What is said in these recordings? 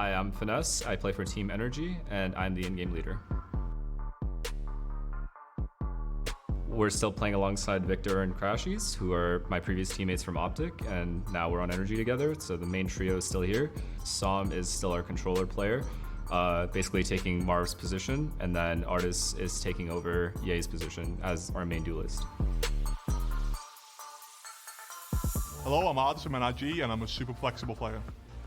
Hi, I'm Finesse. I play for Team NRG, and I'm the in-game leader. We're still playing alongside Victor and Crashies, who are my previous teammates from Optic, and now we're on NRG together, so the main trio is still here. Som is still our controller player, basically taking Marv's position, and then Artis is taking over Ye's position as our main duelist. Hello, I'm Artis from NRG, and I'm a super flexible player.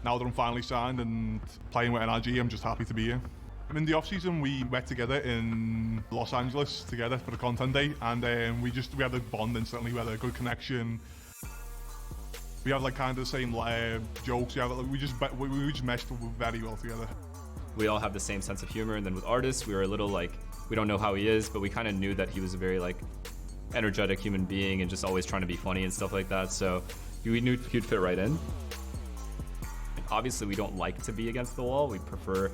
Now that I'm finally signed and playing with NRG, I'm just happy to be here. And in the off-season, we met together in Los Angeles together for the content day, and we had a bond instantly. We had a good connection. We have like kind of the same jokes. We just meshed very well together. We all have the same sense of humor, and then with Artis, we were a little like, we don't know how he is, but we kind of knew that he was a very like energetic human being and just always trying to be funny and stuff like that. So we knew he'd fit right in. Obviously, we don't like to be against the wall. We prefer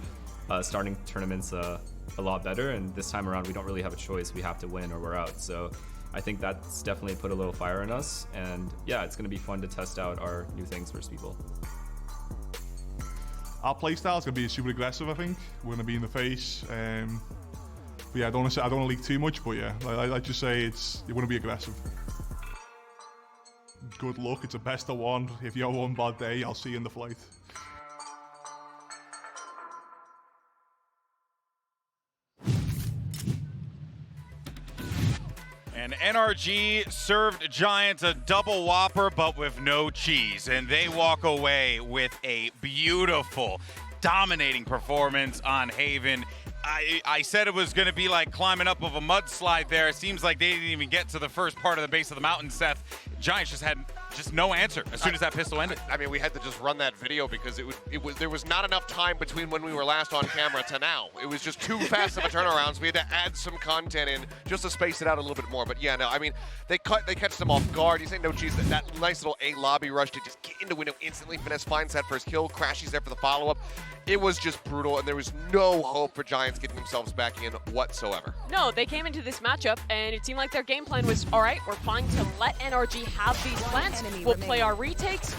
starting tournaments a lot better, and this time around we don't really have a choice. We have to win or we're out. So I think that's definitely put a little fire in us, and yeah, it's going to be fun to test out our new things versus people. Our playstyle is going to be super aggressive, I think. We're going to be in the face. But yeah, I don't want to leak too much, but yeah, I just say you want to be aggressive. Good luck, it's a best of one. If you have one bad day, I'll see you in the flight. And NRG served Giants a double whopper, but with no cheese. And they walk away with a beautiful, dominating performance on Haven. I said it was going to be like climbing up of a mudslide there. It seems like they didn't even get to the first part of the base of the mountain, Seth. Giants just had no answer as soon as that pistol ended. I mean, we had to just run that video because there was not enough time between when we were last on camera to now. It was just too fast of a turnaround, so we had to add some content in just to space it out a little bit more. But yeah, no, I mean, they catch them off guard. You say no cheese, that nice little A lobby rush to just get into window instantly. Finesse finds that first kill. Crashies there for the follow-up. It was just brutal, and there was no hope for Giants getting themselves back in whatsoever. No, they came into this matchup, and it seemed like their game plan was, all right, we're fine to let NRG have these plants. We'll play our retakes.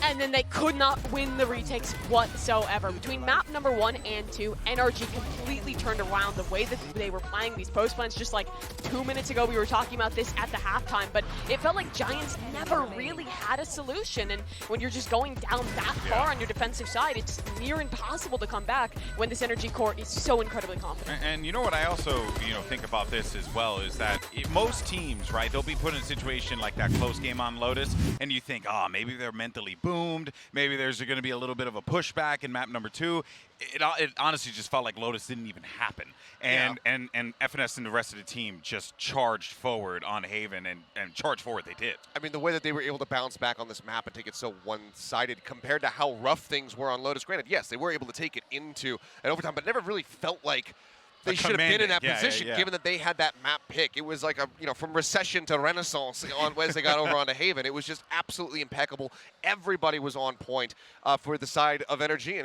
And then they could not win the retakes whatsoever. Between map number 1 and 2, NRG completely turned around the way that they were playing these post plans. Just like 2 minutes ago, we were talking about this at the halftime, but it felt like Giants never really had a solution. And when you're just going down that far on your defensive side, it's near impossible to come back when this NRG core is so incredibly confident. And you know what I also think about this as well is that most teams, right, they'll be put in a situation like that close game on Lotus, and you think, oh, maybe they're mentally boomed. Maybe there's going to be a little bit of a pushback in map number 2. It honestly just felt like Lotus didn't even happen. And FNS and the rest of the team just charged forward on Haven, and charged forward they did. I mean, the way that they were able to bounce back on this map and take it so one-sided compared to how rough things were on Lotus. Granted, yes, they were able to take it into an overtime, but never really felt like they should have been in that position, given that they had that map pick. It was like from recession to renaissance as they got over onto Haven. It was just absolutely impeccable. Everybody was on point for the side of NRG,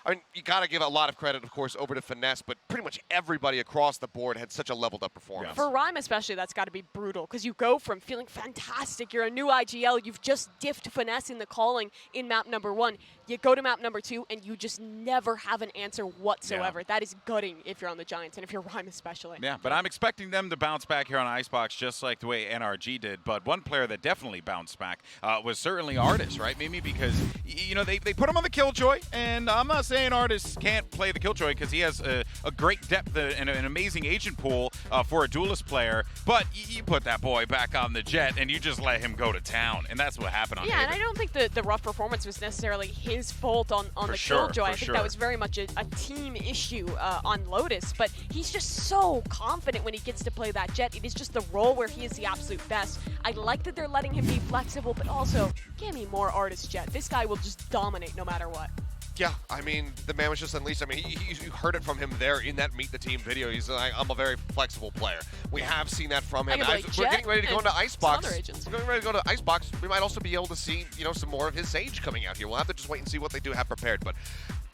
and you got to give a lot of credit, of course, over to Finesse, but pretty much everybody across the board had such a leveled up performance. For Rhyme especially, that's got to be brutal, because you go from feeling fantastic, you're a new IGL, you've just diffed Finesse in the calling in map number 1, you go to map number 2, and you just never have an answer whatsoever. That is gutting if you're on the Giants, and if you're Rhyme especially. Yeah, but I'm expecting them to bounce back here on Icebox just like the way NRG did, but one player that definitely bounced back was certainly Artis, right, Mimi? Because, they put him on the Killjoy, and I'm not saying Artis can't play the Killjoy because he has a great depth and an amazing agent pool for a duelist player, but you put that boy back on the Jet and you just let him go to town, and that's what happened on Haven. And I don't think the rough performance was necessarily his fault on the Killjoy. I think that was very much a team issue on Lotus, but he's just so confident when he gets to play that Jet. It is just the role where he is the absolute best. I like that they're letting him be flexible, but also, give me more Artis Jet. This guy will just dominate no matter what. Yeah, I mean, the man was just unleashed. I mean, you heard it from him there in that Meet the Team video. He's like, I'm a very flexible player. We have seen that from him. We're getting ready to go into Icebox. We're getting ready to go to Icebox. We might also be able to see, some more of his Sage coming out here. We'll have to just wait and see what they do have prepared. But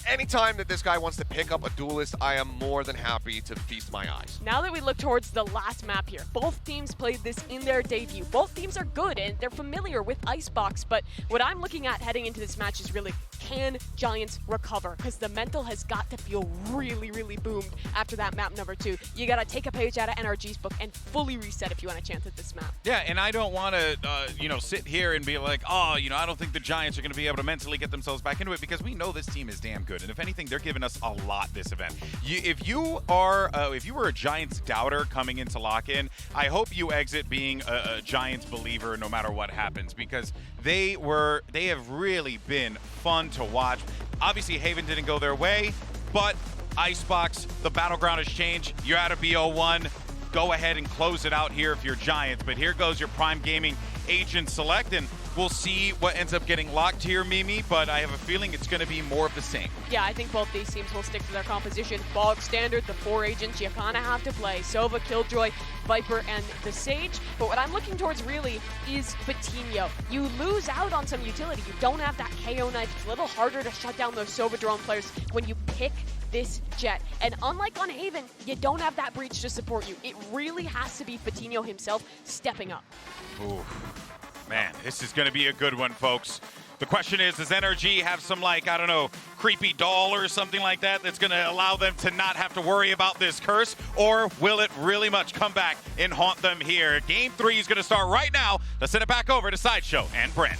anytime that this guy wants to pick up a duelist, I am more than happy to feast my eyes. Now that we look towards the last map here, both teams played this in their debut. Both teams are good and they're familiar with Icebox, but what I'm looking at heading into this match is really, can Giants recover? Because the mental has got to feel really, really boomed after that map number 2. You got to take a page out of NRG's book and fully reset if you want a chance at this map. Yeah, and I don't want to, sit here and be like, oh, I don't think the Giants are going to be able to mentally get themselves back into it, because we know this team is damn good. And if anything, they're giving us a lot this event. If you were a Giants doubter coming into lock-in, I hope you exit being a Giants believer no matter what happens, because they have really been fun to watch. Obviously, Haven didn't go their way, but Icebox, the battleground has changed. You're out of BO1. Go ahead and close it out here if you're Giants. But here goes your Prime Gaming Agent Select, and we'll see what ends up getting locked here, Mimi, but I have a feeling it's going to be more of the same. Yeah, I think both these teams will stick to their composition. Bog standard, the 4 agents you kind of have to play. Sova, Killjoy, Viper, and the Sage. But what I'm looking towards really is Vitinho. You lose out on some utility. You don't have that KO knife. It's a little harder to shut down those Sova drone players when you pick this Jet. And unlike on Haven, you don't have that breach to support you. It really has to be Vitinho himself stepping up. Ooh. Man, this is going to be a good one, folks. The question is, does NRG have some, creepy doll or something like that that's going to allow them to not have to worry about this curse? Or will it really much come back and haunt them here? Game 3 is going to start right now. Let's send it back over to Sideshow and Brent.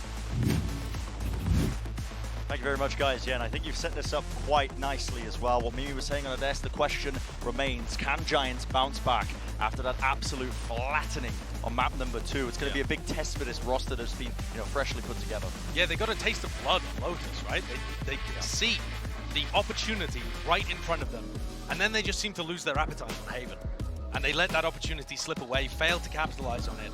Thank you very much, guys. Yeah, and I think you've set this up quite nicely as well. What Mimi was saying on the desk, the question remains, can Giants bounce back after that absolute flattening on map number 2? It's going to be a big test for this roster that's been, freshly put together. Yeah, they got a taste of blood on Lotus, right? They see the opportunity right in front of them, and then they just seem to lose their appetite on Haven. And they let that opportunity slip away, failed to capitalize on it.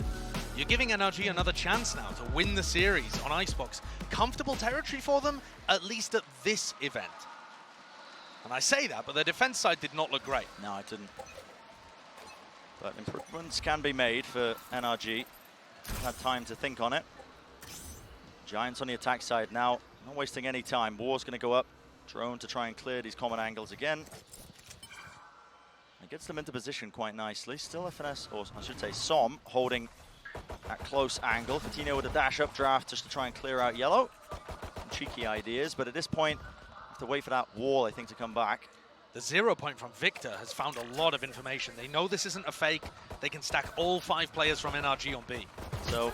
You're giving NRG another chance now to win the series on Icebox. Comfortable territory for them, at least at this event. And I say that, but their defense side did not look great. No, it didn't. But improvements can be made for NRG. Had time to think on it. Giants on the attack side now, not wasting any time. War's going to go up. Drone to try and clear these common angles again. It gets them into position quite nicely. Still FNS, or I should say Som, holding that close angle. Vitinho with a dash-up draft just to try and clear out yellow. Some cheeky ideas, but at this point, have to wait for that wall, I think, to come back. The 0 point from Victor has found a lot of information. They know this isn't a fake. They can stack all 5 players from NRG on B. So,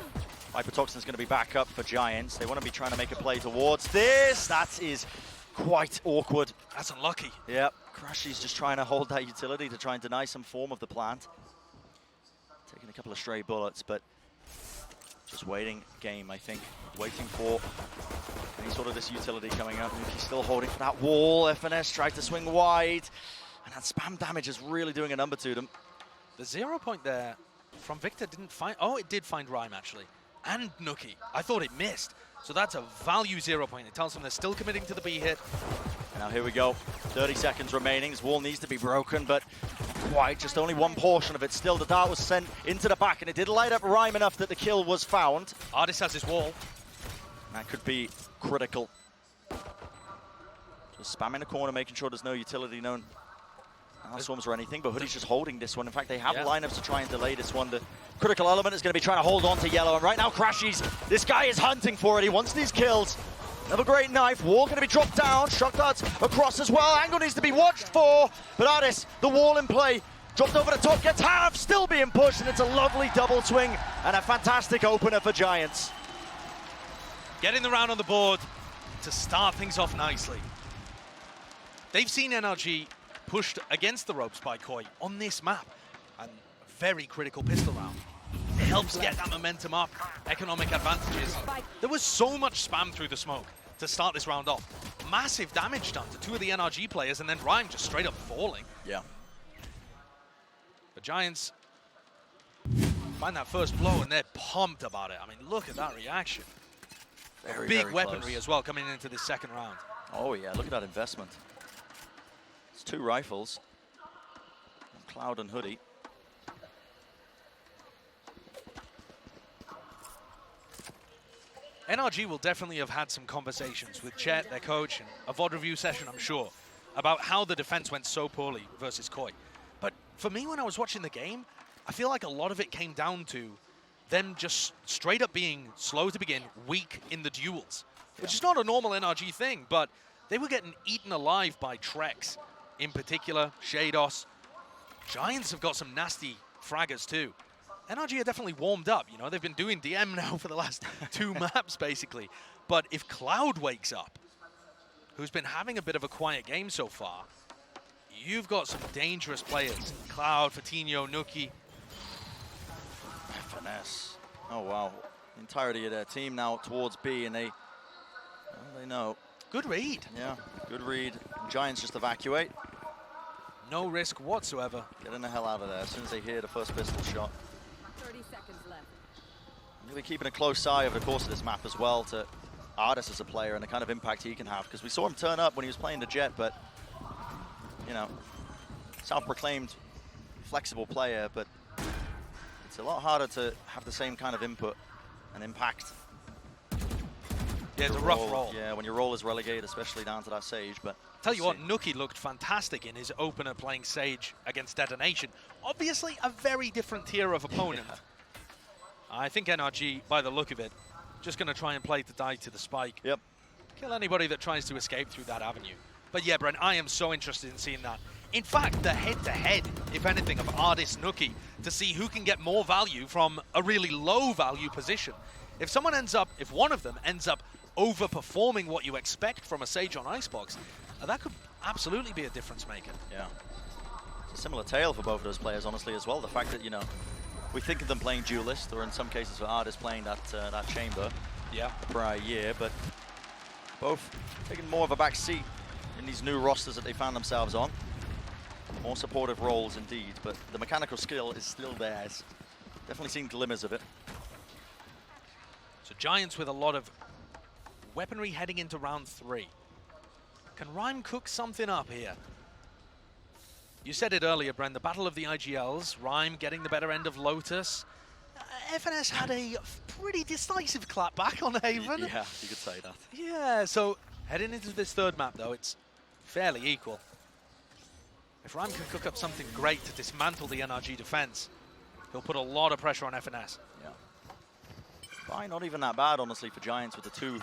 Hypertoxin's going to be back up for Giants. They want to be trying to make a play towards this. That is quite awkward. That's unlucky. Yep, Crashy's just trying to hold that utility to try and deny some form of the plant. Taking a couple of stray bullets, but just waiting game, I think. Waiting for any sort of this utility coming up. Nuki's still holding for that wall. FNS tried to swing wide. And that spam damage is really doing a number to them. The 0 point there from Victor didn't find... Oh, it did find Rhyme, actually. And Nuki. I thought it missed. So that's a value 0 point. It tells them they're still committing to the B hit. Now here we go. 30 seconds remaining. This wall needs to be broken, but quite just only one portion of it. Still, the dart was sent into the back, and it did light up Rhyme enough that the kill was found. Artist has his wall. That could be critical. Just spamming the corner, making sure there's no utility known swarms or anything, but Hoodie's just holding this one. In fact, they have lineups to try and delay this one. The critical element is going to be trying to hold on to yellow, and right now Crashy's, this guy is hunting for it. He wants these kills. Another great knife. Wall going to be dropped down. Shock darts across as well. Angle needs to be watched for, but Artis, the wall in play, dropped over the top, gets half, still being pushed, and it's a lovely double swing and a fantastic opener for Giants. Getting the round on the board to start things off nicely. They've seen NRG pushed against the ropes by Koi on this map, and a very critical pistol round. It helps get that momentum up, economic advantages. There was so much spam through the smoke to start this round off. Massive damage done to 2 of the NRG players, and then Rhyme just straight up falling. Yeah. The Giants find that first blow, and they're pumped about it. I mean, look at that reaction. Very, big very weaponry close as well coming into this second round. Oh yeah, look at that investment. It's 2 rifles. Cloud and Hoodie. NRG will definitely have had some conversations with Chet, their coach, and a VOD review session, I'm sure, about how the defense went so poorly versus Koi. But for me, when I was watching the game, I feel like a lot of it came down to them just straight up being slow to begin, weak in the duels, which is not a normal NRG thing, but they were getting eaten alive by Trex, in particular, Shados. Giants have got some nasty fraggers too. NRG are definitely warmed up, you know, they've been doing DM now for the last 2 maps, basically. But if Cloud wakes up, who's been having a bit of a quiet game so far, you've got some dangerous players. Cloud, Fatinho, Nuki. Finesse. Oh, wow. The entirety of their team now towards B, and they know. Good read. Yeah, good read. Giants just evacuate. No risk whatsoever. Getting the hell out of there as soon as they hear the first pistol shot. 30 seconds left. Really keeping a close eye over the course of this map as well to Artis as a player and the kind of impact he can have, because we saw him turn up when he was playing the Jet, but, you know, self-proclaimed flexible player, but it's a lot harder to have the same kind of input and impact. Yeah, it's a rough roll. Yeah, when your role is relegated, especially down to that Sage, but... Tell you what, Nuki looked fantastic in his opener playing Sage against Detonation. Obviously, a very different tier of opponent. Yeah. I think NRG, by the look of it, just going to try and play to die to the spike. Yep. Kill anybody that tries to escape through that avenue. But yeah, Brent, I am so interested in seeing that. In fact, the head-to-head, if anything, of Ardis Nuki to see who can get more value from a really low-value position. If one of them ends up overperforming what you expect from a Sage on Icebox, that could absolutely be a difference maker. Yeah. It's a similar tale for both of those players, honestly, as well. The fact that, you know, we think of them playing duelist, or in some cases for Ardis playing that chamber the prior year, but both taking more of a back seat in these new rosters that they found themselves on. More supportive roles indeed, but the mechanical skill is still theirs. Definitely seen glimmers of it. So Giants with a lot of weaponry heading into round 3. Can Rhyme cook something up here? You said it earlier, Bren, the battle of the IGLs, Rhyme getting the better end of Lotus. FNS had a pretty decisive clap back on Haven. Yeah, you could say that. Yeah, so heading into this third map, though, it's fairly equal. If Rhyme can cook up something great to dismantle the NRG defense, he'll put a lot of pressure on FNS. Yeah. Fine, not even that bad, honestly, for Giants with the 2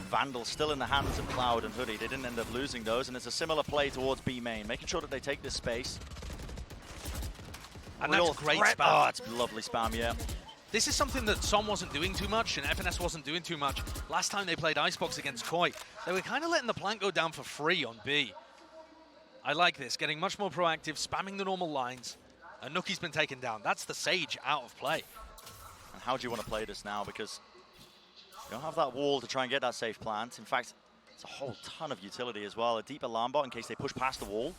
Vandals still in the hands of Cloud and Hoodie. They didn't end up losing those, and it's a similar play towards B main, making sure that they take this space. And that's great spam. Oh, it's lovely spam, yeah. This is something that Som wasn't doing too much, and FNS wasn't doing too much. Last time they played Icebox against Koi, they were kind of letting the plant go down for free on B. I like this, getting much more proactive, spamming the normal lines, and Nuki's been taken down. That's the Sage out of play. And how do you want to play this now? Because you don't have that wall to try and get that safe plant. In fact, it's a whole ton of utility as well. A deep alarm bot in case they push past the wall.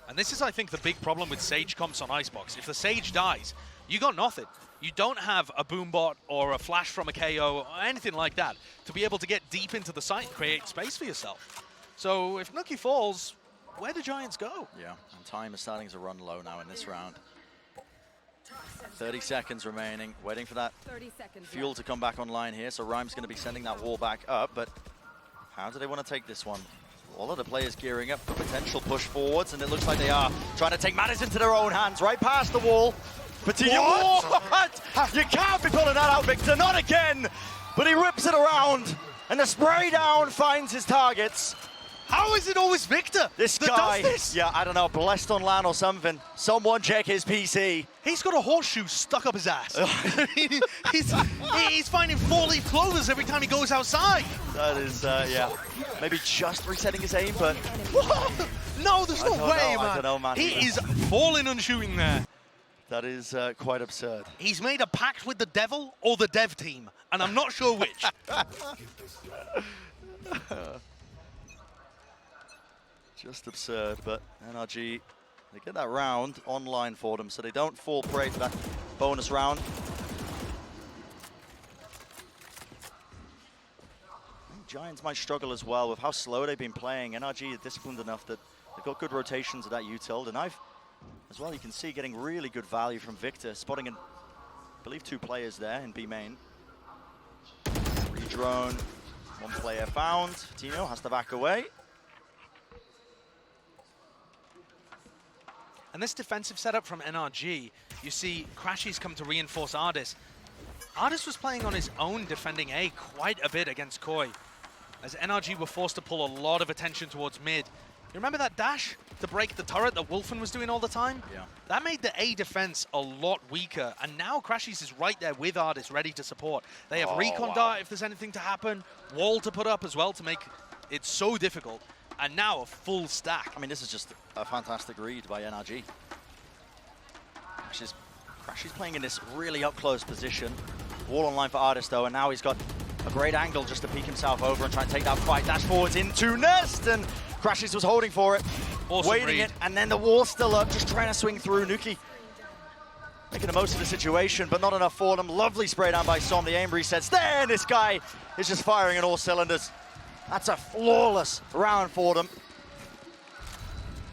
And this is, I think, the big problem with Sage comps on Icebox. If the Sage dies, you got nothing. You don't have a boom bot or a flash from a KO or anything like that to be able to get deep into the site and create space for yourself. So if Nuki falls, where do Giants go? Yeah, and time is starting to run low now in this round. 30 seconds remaining, waiting for that fuel to come back online here. So Rhyme's going to be sending that wall back up, but how do they want to take this one? All of the players gearing up for potential push forwards, and it looks like they are trying to take matters into their own hands, right past the wall. But what? You can't be pulling that out, Victor, not again! But he rips it around, and the spray down finds his targets. How is it always Victor This that guy, does this? Yeah, I don't know, blessed on LAN or something. Someone check his PC. He's got a horseshoe stuck up his ass. he's finding 4-leaf clovers every time he goes outside. That is, yeah. Maybe just resetting his aim, but... What? No, there's no way, man. I don't know, man. He is falling and shooting there. That is quite absurd. He's made a pact with the devil or the dev team, and I'm not sure which. Just absurd, but NRG, they get that round online for them, so they don't fall prey to that bonus round. Giants might struggle as well with how slow they've been playing. NRG are disciplined enough that they've got good rotations of that util, and as well, you can see getting really good value from Victor, spotting, I believe, 2 players there in B main. drone. One player found. Tino has to back away. And this defensive setup from NRG, you see Crashies come to reinforce Ardis. Ardis was playing on his own, defending A quite a bit against Koi, as NRG were forced to pull a lot of attention towards mid. You remember that dash to break the turret that Wolfen was doing all the time? Yeah. That made the A defense a lot weaker, and now Crashies is right there with Ardis, ready to support. They have recon dart if there's anything to happen, wall to put up as well to make it so difficult, and now a full stack. I mean, this is just a fantastic read by NRG. Crashies playing in this really up-close position. Wall online for Ardis, though, and now he's got a great angle just to peek himself over and try and take that fight. Dash forwards into Nest, and Crashies was holding for it, awesome waiting read. it, and then the wall's still up, just trying to swing through. Nuki making the most of the situation, but not enough for them. Lovely spray down by Som. The aim resets. Then this guy is just firing on all cylinders. That's a flawless round for them.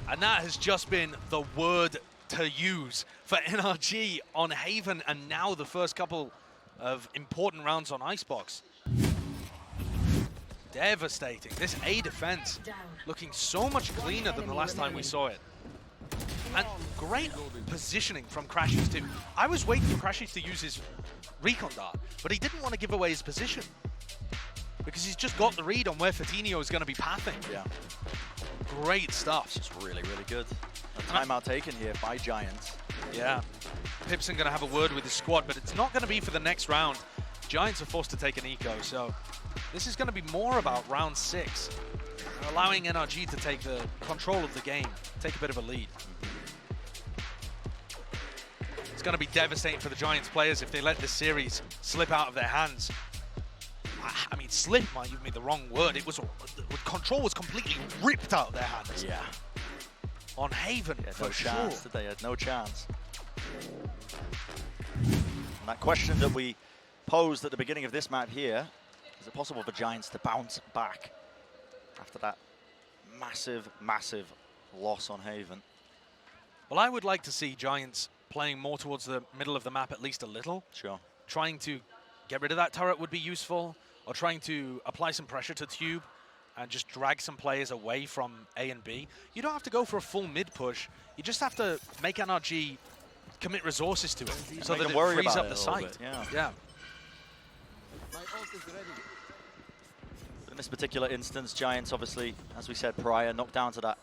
And that has just been the word to use for NRG on Haven, and now the first couple of important rounds on Icebox. Devastating. This A defense looking so much cleaner than the last time we saw it. And great positioning from Crashies too. I was waiting for Crashies to use his recon dart, but he didn't want to give away his position because he's just got the read on where Fatinho is going to be pathing. Yeah. Great stuff. It's just really, really good. A timeout taken here by Giants. Yeah. Pipson going to have a word with his squad, but it's not going to be for the next round. Giants are forced to take an eco, so this is going to be more about round 6, allowing NRG to take the control of the game, take a bit of a lead. It's going to be devastating for the Giants players if they let this series slip out of their hands. I mean, slip might even be the wrong word. It was control was completely ripped out of their hands. Yeah. On Haven, No chance, did they? Had no chance. And that question that we posed at the beginning of this map here, is it possible for Giants to bounce back after that massive, massive loss on Haven? Well, I would like to see Giants playing more towards the middle of the map at least a little. Sure. Trying to get rid of that turret would be useful, or trying to apply some pressure to Tube and just drag some players away from A and B. You don't have to go for a full mid push. You just have to make NRG commit resources to it so that it frees up the site. Yeah. In this particular instance, Giants obviously, as we said prior, knocked down to that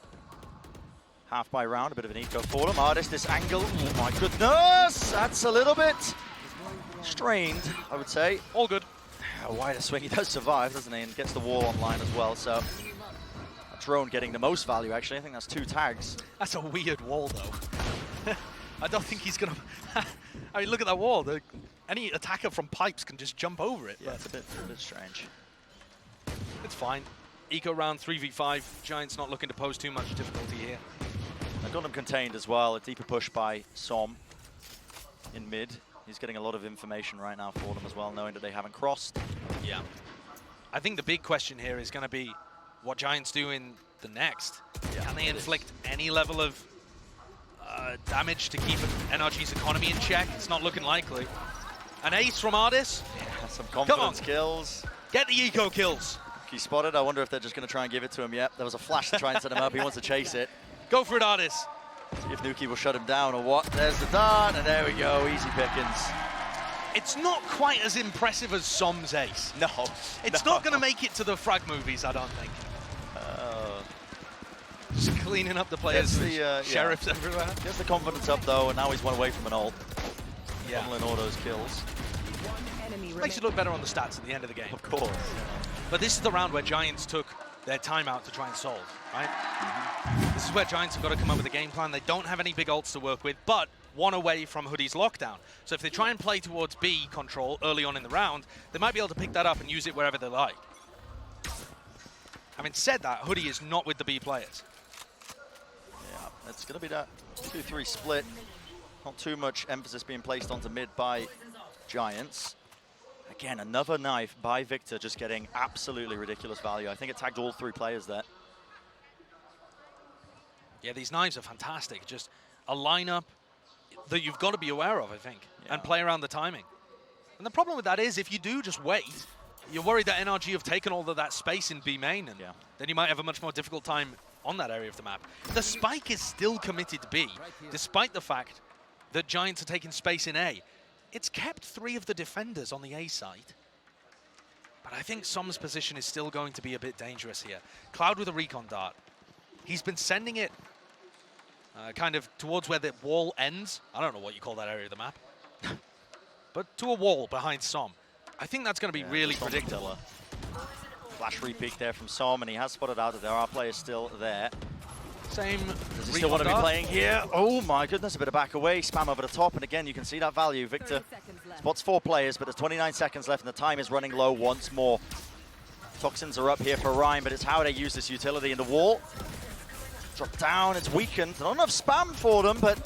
half by round, a bit of an eco for them. Ardis, this angle, oh my goodness, that's a little bit strained, I would say. All good. A wider swing, he does survive, doesn't he, and gets the wall online as well, so a drone getting the most value, actually. I think that's 2 tags. That's a weird wall, though. I don't think he's going to... I mean, look at that wall. Any attacker from pipes can just jump over it. Yeah, it's a bit strange. It's fine. Eco round 3v5. Giants not looking to pose too much difficulty here. I got him contained as well. A deeper push by Som in mid. He's getting a lot of information right now for them as well, knowing that they haven't crossed. Yeah. I think the big question here is going to be what Giants do in the next. Yeah, can they inflict any level of damage to keep NRG's economy in check? It's not looking likely. An ace from Ardis. Yeah, some confidence kills. Get the eco kills. He spotted. I wonder if they're just going to try and give it to him. Yep, there was a flash to try and set him up. He wants to chase it. Go for it, Ardis. See if Nuki will shut him down or what. There's the dart, and there we go. Easy pickings. It's not quite as impressive as Som's ace. No. It's not going to make it to the frag movies, I don't think. Just cleaning up the players, sheriffs everywhere. Gets the confidence up, though, and now he's one away from an ult. Yeah. Funneling all those kills. Makes it look better on the stats at the end of the game. Of course. But this is the round where Giants took their timeout to try and solve, right? This is where Giants have got to come up with a game plan. They don't have any big ults to work with, but one away from Hoodie's lockdown. So if they try and play towards B control early on in the round, they might be able to pick that up and use it wherever they like. Having said that, Hoodie is not with the B players. Yeah, it's going to be that 2-3 split. Not too much emphasis being placed onto mid by Giants. Again, another knife by Victor, just getting absolutely ridiculous value. I think it tagged all 3 players there. Yeah, these knives are fantastic. Just a lineup that you've got to be aware of, I think, and play around the timing. And the problem with that is if you do just wait, you're worried that NRG have taken all of that space in B main, and then you might have a much more difficult time on that area of the map. The spike is still committed to B, despite the fact that Giants are taking space in A. It's kept 3 of the defenders on the A side. But I think Som's position is still going to be a bit dangerous here. Cloud with a recon dart. He's been sending it kind of towards where the wall ends. I don't know what you call that area of the map. But to a wall behind Som. I think that's going to be really predictable. Flash repeat there from Som, and he has spotted out that there are players still there. Same. Does he still want to be playing here? Oh my goodness, a bit of back away, spam over the top, and again, you can see that value. Victor spots 4 players, but there's 29 seconds left, and the time is running low once more. Toxins are up here for Ryan, but it's how they use this utility in the wall. Drop down, it's weakened. Not enough spam for them, but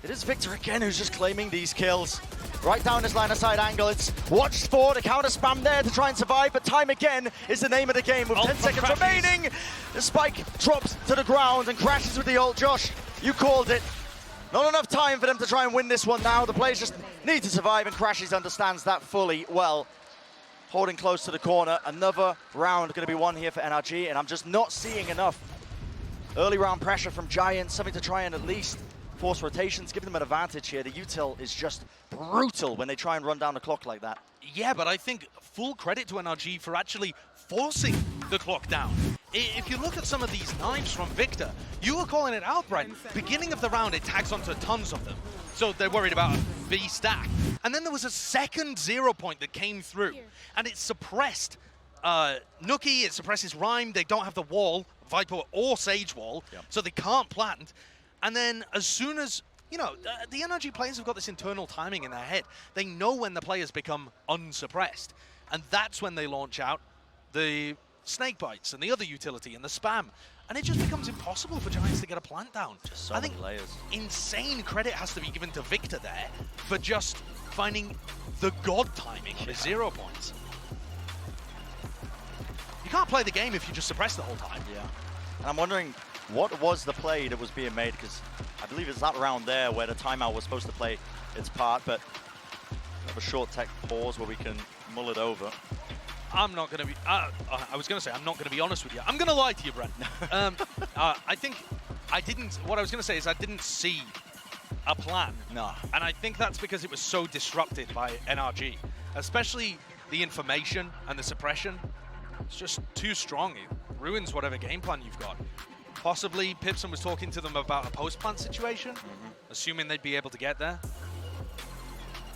it is Victor again who's just claiming these kills. Right down his line of sight angle, it's watched for the counter spam there to try and survive, but time again is the name of the game with 10 seconds remaining. The spike drops to the ground and crashes with the ult. Josh, you called it. Not enough time for them to try and win this one now. The players just need to survive, and Crashes understands that fully well. Holding close to the corner, another round going to be won here for NRG, and I'm just not seeing enough early round pressure from Giants, something to try and at least force rotations, giving them an advantage here. The util is just brutal when they try and run down the clock like that. Yeah, but I think full credit to NRG for actually forcing the clock down. If you look at some of these knives from Victor, you were calling it out, Brent. Beginning of the round, it tags onto tons of them. So they're worried about a B stack. And then there was a second 0 point that came through, and it suppressed Nookie, it suppresses Rhyme. They don't have the wall, Viper or Sage wall, so they can't plant. And then as soon as, you know, the NRG players have got this internal timing in their head. They know when the players become unsuppressed. And that's when they launch out the snake bites and the other utility and the spam. And it just becomes impossible for Giants to get a plant down. Just so many layers. Insane credit has to be given to Victor there for just finding the god timing on his 0 points. You can't play the game if you just suppress the whole time. Yeah. And I'm wondering, what was the play that was being made? Because I believe it's that round there where the timeout was supposed to play its part, but we have a short tech pause where we can mull it over. I'm not going to be, I was going to say, I'm not going to be honest with you. I'm going to lie to you, Brent. I think I didn't, what I was going to say is I didn't see a plan. No. And I think that's because it was so disrupted by NRG, especially the information and the suppression. It's just too strong. It ruins whatever game plan you've got. Possibly Pipson was talking to them about a post-plant situation, assuming they'd be able to get there.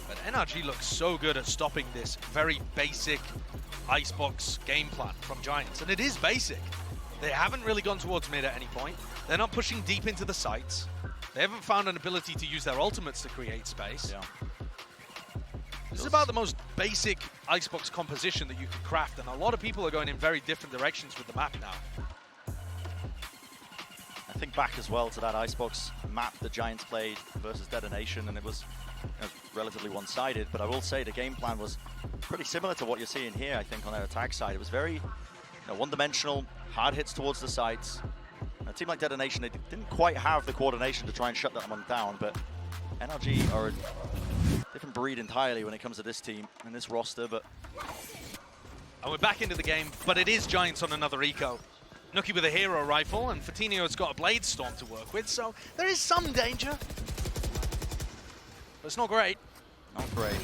But NRG looks so good at stopping this very basic Icebox game plan from Giants. And it is basic. They haven't really gone towards mid at any point. They're not pushing deep into the sites. They haven't found an ability to use their ultimates to create space. Yeah. This is about the most basic Icebox composition that you could craft, and a lot of people are going in very different directions with the map now. I think back as well to that Icebox map the Giants played versus Detonation, and it was relatively one-sided, but I will say the game plan was pretty similar to what you're seeing here, I think, on their attack side. It was very one-dimensional, hard hits towards the sites. A team like Detonation, they didn't quite have the coordination to try and shut that one down, but NRG are a different breed entirely when it comes to this team and this roster. But and we're back into the game, but it is Giants on another eco. Nookie with a hero rifle, and Fatinho's got a blade storm to work with, so there is some danger. But it's not great. Not great.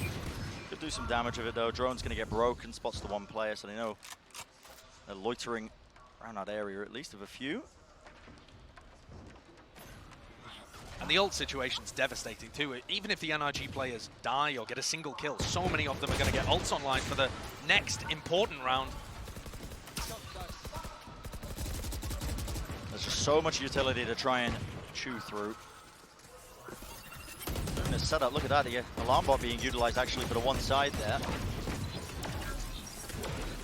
Could do some damage with it though. Drone's going to get broken, spots the one player, so they know they're loitering around that area, at least of a few. And the ult situation's devastating too. Even if the NRG players die or get a single kill, so many of them are going to get ults online for the next important round. There's just so much utility to try and chew through. In this setup, look at that, the alarm bot being utilized actually for the one side there.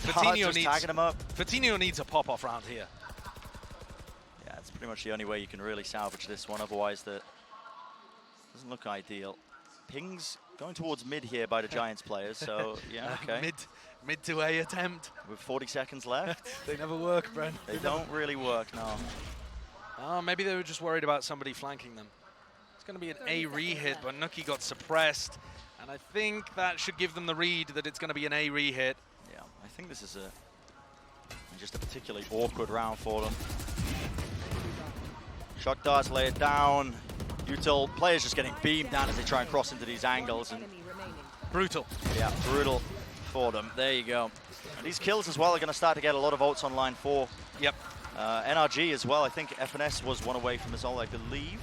Fatinho needs a pop-off round here. Yeah, it's pretty much the only way you can really salvage this one, otherwise that doesn't look ideal. Pings going towards mid here by the Giants players, so yeah, okay. Mid to A attempt. With 40 seconds left. They never work, Brent. They don't really work, no. Oh, maybe they were just worried about somebody flanking them. It's going to be an A re-hit, but Nookie got suppressed. And I think that should give them the read that it's going to be an A re-hit. Yeah. I think this is just a particularly awkward round for them. Shock darts lay it down. Util players just getting beamed down as they try and cross into these angles. And brutal. Yeah, brutal for them. There you go. And these kills as well are going to start to get a lot of votes on line 4. Yep. NRG as well. I think FNS was one away from us all, I believe.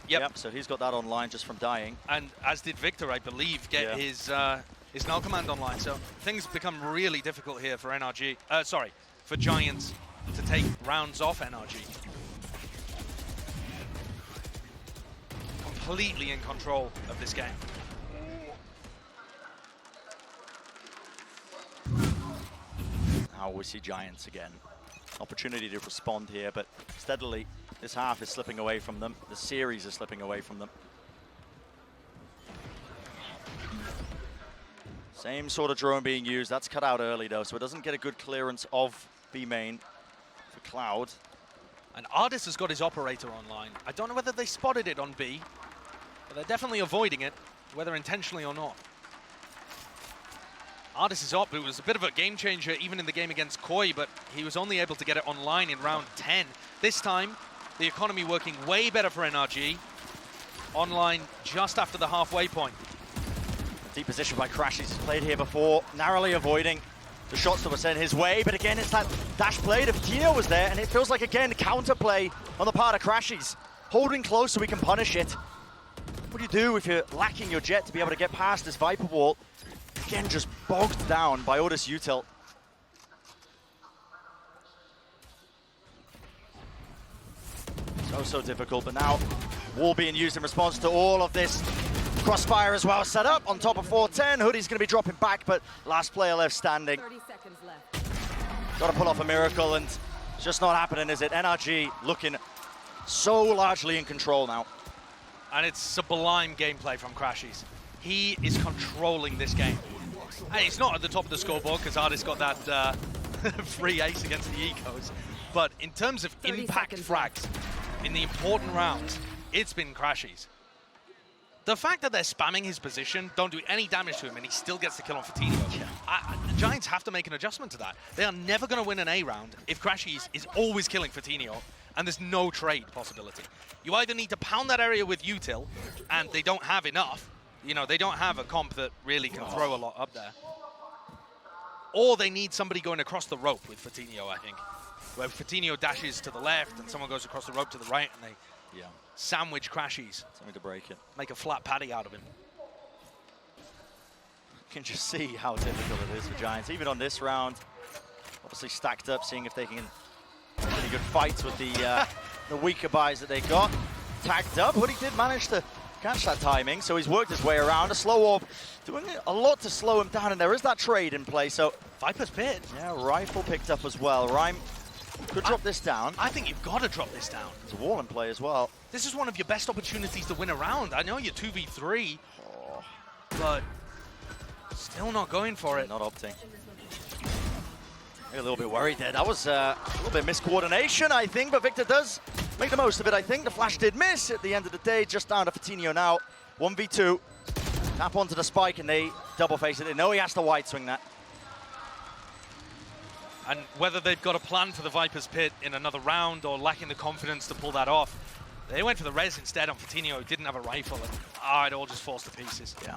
Yep. So he's got that online just from dying. And as did Victor, I believe, get his null command online. So things become really difficult here for NRG. Sorry, for Giants to take rounds off NRG. Completely in control of this game. Now we see Giants again. Opportunity to respond here, but steadily this half is slipping away from them. The series is slipping away from them. Same sort of drone being used. That's cut out early though, so it doesn't get a good clearance of B main for Cloud. And Ardis has got his operator online. I don't know whether they spotted it on B, but they're definitely avoiding it, whether intentionally or not. Ardis is up. It was a bit of a game changer even in the game against Koi, but he was only able to get it online in round 10. This time, the economy working way better for NRG. Online just after the halfway point. Deep position by Crashies. He's played here before, narrowly avoiding the shots that were sent his way, but again, it's that dash play. Tino was there, and it feels like, again, counterplay on the part of Crashies. Holding close so we can punish it. What do you do if you're lacking your jet to be able to get past this Viper wall? Again, just bogged down by Otis Util. So difficult, but now wall being used in response to all of this. Crossfire as well set up on top of 410. Hoodie's going to be dropping back, but last player left standing. 30 seconds left. Got to pull off a miracle, and it's just not happening, is it? NRG looking so largely in control now. And it's sublime gameplay from Crashies. He is controlling this game. Hey, it's not at the top of the scoreboard because Ardis got that free ace against the Ecos. But in terms of impact frags in the important rounds, it's been Crashies. The fact that they're spamming his position, don't do any damage to him, and he still gets the kill on Fatinho. The Giants have to make an adjustment to that. They are never going to win an A round if Crashies is always killing Fatinho, and there's no trade possibility. You either need to pound that area with Util, and they don't have enough. You know, they don't have a comp that really can throw a lot up there. Or they need somebody going across the rope with Fatinho, I think. Where Fatinho dashes to the left, and someone goes across the rope to the right, and they sandwich Crashies. Something to break it. Make a flat patty out of him. You can just see how difficult it is for Giants, even on this round. Obviously stacked up, seeing if they can really good fights with the weaker buys that they got. Tagged up, but he did manage to catch that timing, so he's worked his way around. A slow orb doing a lot to slow him down, and there is that trade in play, so Viper's pit. Yeah, rifle picked up as well. Rhyme could drop this down. I think you've got to drop this down. There's a wall in play as well. This is one of your best opportunities to win a round. I know you're 2v3, but still not going for it. Not opting. A little bit worried there. That was a little bit miscoordination, I think, but Victor does make the most of it, I think. The flash did miss at the end of the day, just down to Fatinho now. 1v2. Tap onto the spike, and they double face it. They know he has to wide swing that. And whether they've got a plan for the Viper's pit in another round or lacking the confidence to pull that off, they went for the res instead on Fatinho, who didn't have a rifle, and it all just falls to pieces. Yeah.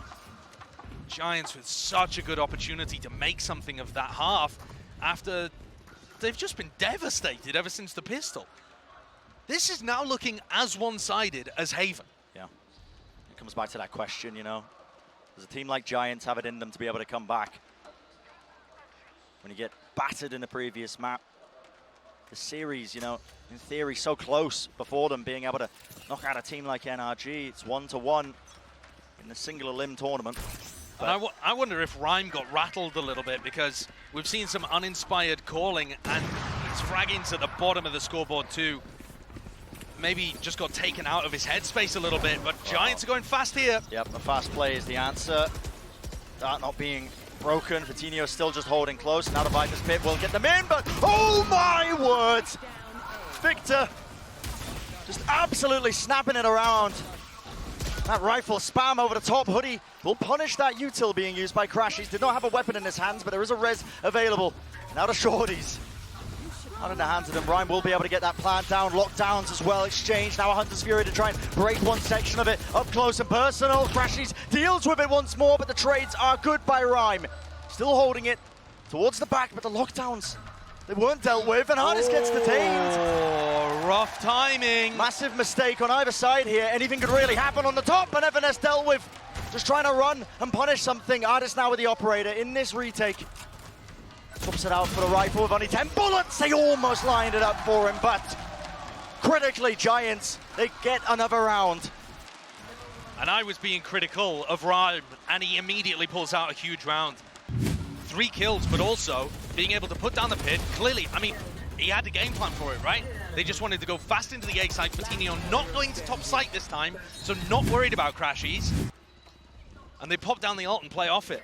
Giants with such a good opportunity to make something of that half after they've just been devastated ever since the pistol. This is now looking as one-sided as Haven. Yeah. It comes back to that question, you know. Does a team like Giants have it in them to be able to come back? When you get battered in the previous map, the series, you know, in theory, so close before them being able to knock out a team like NRG. It's 1-1 in the singular limb tournament. And I wonder if Rhyme got rattled a little bit, because we've seen some uninspired calling, and his fragging's at the bottom of the scoreboard too. Maybe just got taken out of his headspace a little bit, but Giants are going fast here. Yep, a fast play is the answer. That not being broken. Fatinho still just holding close. Now the Viper's pit will get them in, but oh my word! Victor just absolutely snapping it around. That rifle spam over the top. Hoodie will punish that util being used by Crashies. Did not have a weapon in his hands, but there is a res available. Now the shorties. Out in the hands of them. Rhyme will be able to get that plant down. Lockdowns as well. Exchange. Now a Hunter's Fury to try and break one section of it. Up close and personal. Crashies deals with it once more, but the trades are good by Rhyme. Still holding it towards the back, but the lockdowns, they weren't dealt with, and Hardest gets detained. Oh, rough timing. Massive mistake on either side here. Anything could really happen on the top, and Everness dealt with. Just trying to run and punish something. Hardest now with the operator in this retake. Swaps it out for the rifle with only 10 bullets. They almost lined it up for him, but critically, Giants, they get another round. And I was being critical of Rhyme, and he immediately pulls out a huge round. 3 kills, but also being able to put down the pit. Clearly, I mean, he had the game plan for it, right? They just wanted to go fast into the A site. Patino not going to top site this time, so not worried about Crashies. And they pop down the ult and play off it.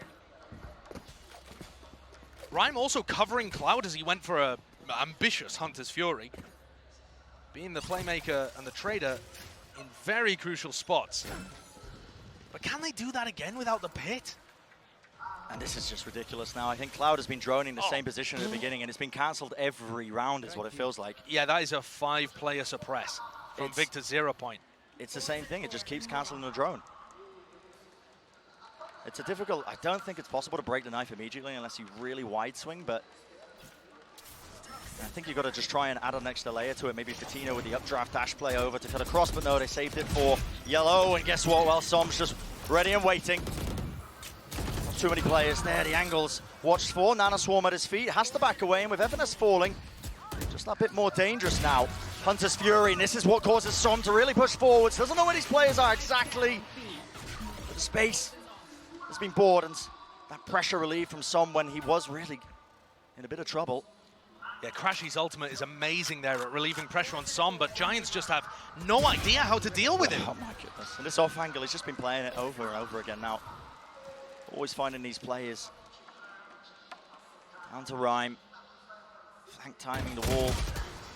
Rhyme also covering Cloud as he went for a ambitious Hunter's Fury. Being the playmaker and the trader in very crucial spots. But can they do that again without the pit? And this is just ridiculous now. I think Cloud has been droning the same position at the beginning, and it's been cancelled every round is what it feels like. Yeah, that is a 5-player suppress from Victor's 0 point. It's the same thing. It just keeps cancelling the drone. It's a difficult... I don't think it's possible to break the knife immediately unless you really wide swing, but I think you've got to just try and add an extra layer to it. Maybe Patino with the updraft dash play over to cut across, but no, they saved it for Yellow, and guess what? Well, Som's just ready and waiting. Not too many players there. The angles watched for. Nana Swarm at his feet. Has to back away, and with Everness falling, just that bit more dangerous now. Hunter's Fury, and this is what causes Som to really push forwards. Doesn't know where these players are exactly. But the space has been bored, and that pressure relief from Som when he was really in a bit of trouble. Yeah, Crashy's ultimate is amazing there at relieving pressure on Som, but Giants just have no idea how to deal with him. Oh my goodness. And this off angle, he's just been playing it over and over again now. Always finding these players. Down to Rhyme. Flank timing the wall.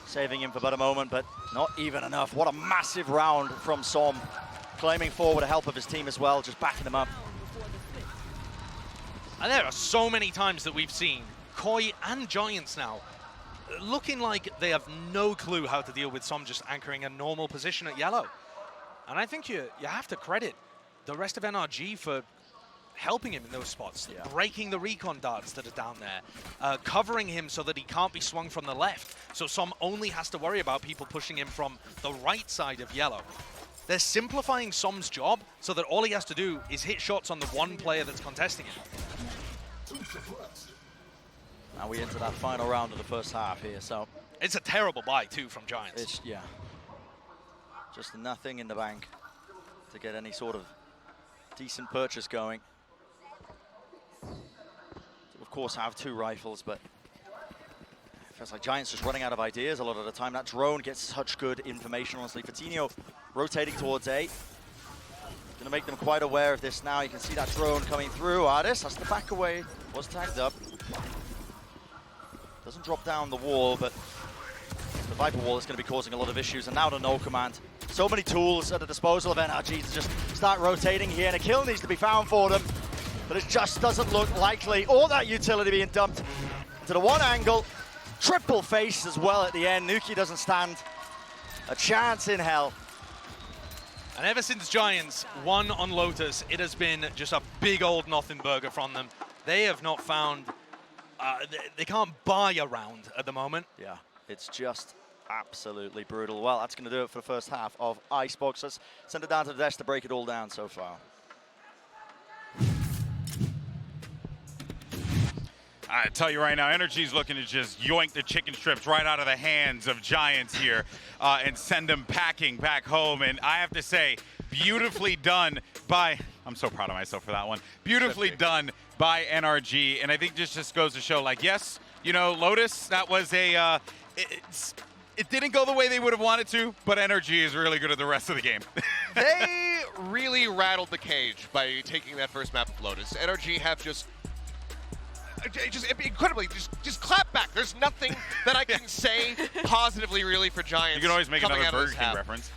Saving him for but a moment, but not even enough. What a massive round from Som. Claiming forward with the help of his team as well, just backing him up. And there are so many times that we've seen Koi and Giants now looking like they have no clue how to deal with Som just anchoring a normal position at Yellow. And I think you have to credit the rest of NRG for helping him in those spots, breaking the recon darts that are down there, covering him so that he can't be swung from the left. So Som only has to worry about people pushing him from the right side of Yellow. They're simplifying Som's job so that all he has to do is hit shots on the one player that's contesting him. Now we enter that final round of the first half here, so... It's a terrible buy, too, from Giants. Yeah. Just nothing in the bank to get any sort of decent purchase going. Of course, have 2 rifles, but it feels like Giants just running out of ideas a lot of the time. That drone gets such good information, honestly. Patino rotating towards A. Gonna make them quite aware of this now. You can see that drone coming through. Artis has to back away. Was tagged up. Doesn't drop down the wall, but the Viper wall is going to be causing a lot of issues. And now the no command. So many tools at the disposal of NRG to just start rotating here. And a kill needs to be found for them. But it just doesn't look likely. All that utility being dumped to the one angle. Triple face as well at the end. Nuki doesn't stand a chance in hell. And ever since Giants won on Lotus, it has been just a big old nothing burger from them. They have not found... they can't buy a round at the moment. Yeah, it's just absolutely brutal. Well, that's going to do it for the first half of Icebox. Let's send it down to the desk to break it all down so far. I tell you right now, NRG's looking to just yoink the chicken strips right out of the hands of Giants here and send them packing back home. And I have to say, beautifully done by... I'm so proud of myself for that one. Beautifully done by NRG. And I think this just goes to show, like, yes, you know, Lotus, that was a... it didn't go the way they would have wanted to, but NRG is really good at the rest of the game. They really rattled the cage by taking that first map of Lotus. NRG have just incredibly, just clap back. There's nothing that I can say positively, really, for Giants. You can always make another Burger King reference.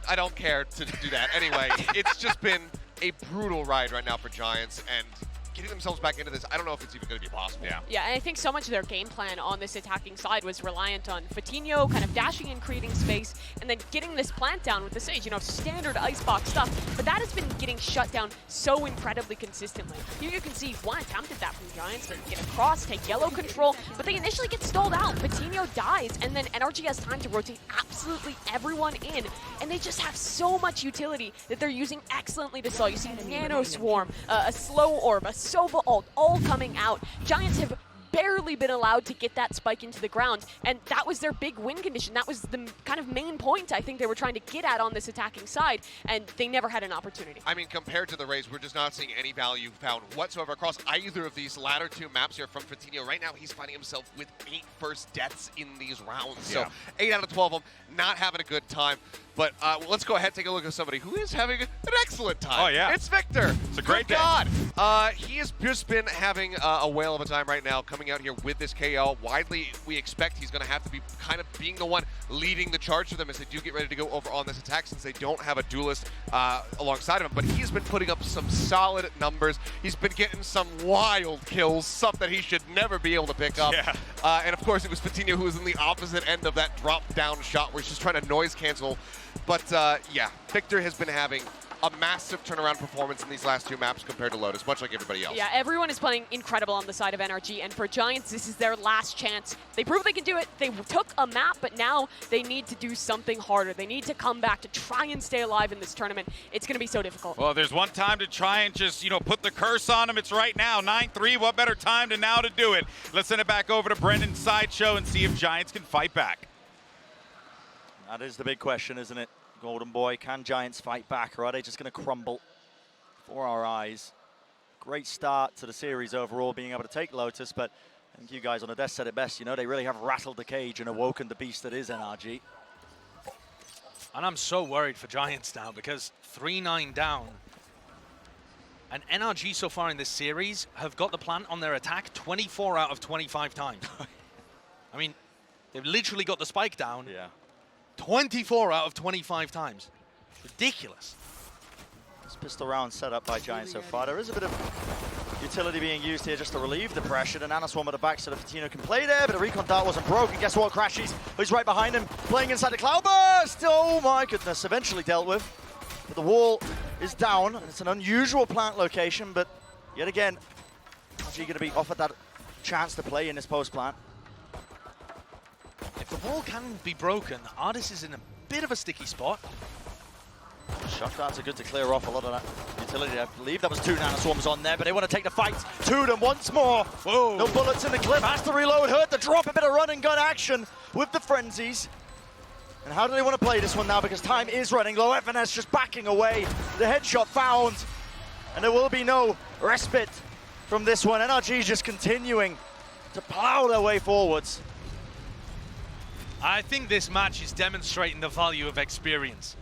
I don't care to do that. Anyway, it's just been a brutal ride right now for Giants, and getting themselves back into this, I don't know if it's even going to be possible. Yeah, and I think so much of their game plan on this attacking side was reliant on Fatinho kind of dashing and creating space, and then getting this plant down with the Sage, you know, standard Icebox stuff. But that has been getting shut down so incredibly consistently. Here you can see one attempt at that from Giants. They get across, take yellow control, but they initially get stalled out. Fatinho dies, and then NRG has time to rotate absolutely everyone in, and they just have so much utility that they're using excellently to stall. You see Nano Swarm, a Slow Orb, a Sova ult, all coming out. Giants have barely been allowed to get that spike into the ground, and that was their big win condition. That was the kind of main point I think they were trying to get at on this attacking side, and they never had an opportunity. I mean, compared to the Rays, we're just not seeing any value found whatsoever across either of these latter two maps here from Fatinho. Right now, he's finding himself with 8 first deaths in these rounds. So 8 out of 12 of them, not having a good time. But let's go ahead and take a look at somebody who is having an excellent time. Oh, yeah. It's Victor. It's a great day. He has just been having a whale of a time right now, coming out here with this KO. Widely, we expect he's going to have to be kind of being the one leading the charge for them as they do get ready to go over on this attack, since they don't have a duelist alongside of him. But he's been putting up some solid numbers. He's been getting some wild kills, stuff that he should never be able to pick up. Yeah. And of course, it was Fatinho who was in the opposite end of that drop-down shot where he's just trying to noise cancel. But yeah, Victor has been having a massive turnaround performance in these last 2 maps compared to Lotus, much like everybody else. Yeah, everyone is playing incredible on the side of NRG, and for Giants, this is their last chance. They proved they can do it. They took a map, but now they need to do something harder. They need to come back to try and stay alive in this tournament. It's going to be so difficult. Well, there's one time to try and just, you know, put the curse on them. It's right now, 9-3. What better time than now to do it? Let's send it back over to Brendan's Sideshow and see if Giants can fight back. That is the big question, isn't it? Golden Boy, can Giants fight back, or are they just going to crumble before our eyes? Great start to the series overall, being able to take Lotus, but I think you guys on the desk said it best. You know, they really have rattled the cage and awoken the beast that is NRG. And I'm so worried for Giants now, because 3-9 down. And NRG so far in this series have got the plant on their attack 24 out of 25 times. I mean, they've literally got the spike down. 24 out of 25 times. Ridiculous. This pistol round set up by Giants so far. There is a bit of utility being used here just to relieve the pressure. The Nano Swarm at the back so that Fatinho can play there, but the recon dart wasn't broken. Guess what? Crashies, who's right behind him, playing inside the Cloudburst. Oh my goodness, eventually dealt with. But the wall is down, and it's an unusual plant location, but yet again, NRG going to be offered that chance to play in this post plant. If the wall can be broken, Artis is in a bit of a sticky spot. Shock darts are good to clear off a lot of that utility. I believe that was 2 Nano Swarms on there, but they want to take the fight to them once more. Whoa. No bullets in the clip, has to reload, heard the drop, a bit of run and gun action with the frenzies. And how do they want to play this one now? Because time is running low. FNS just backing away. The headshot found, and there will be no respite from this one. NRG just continuing to plow their way forwards. I think this match is demonstrating the value of experience.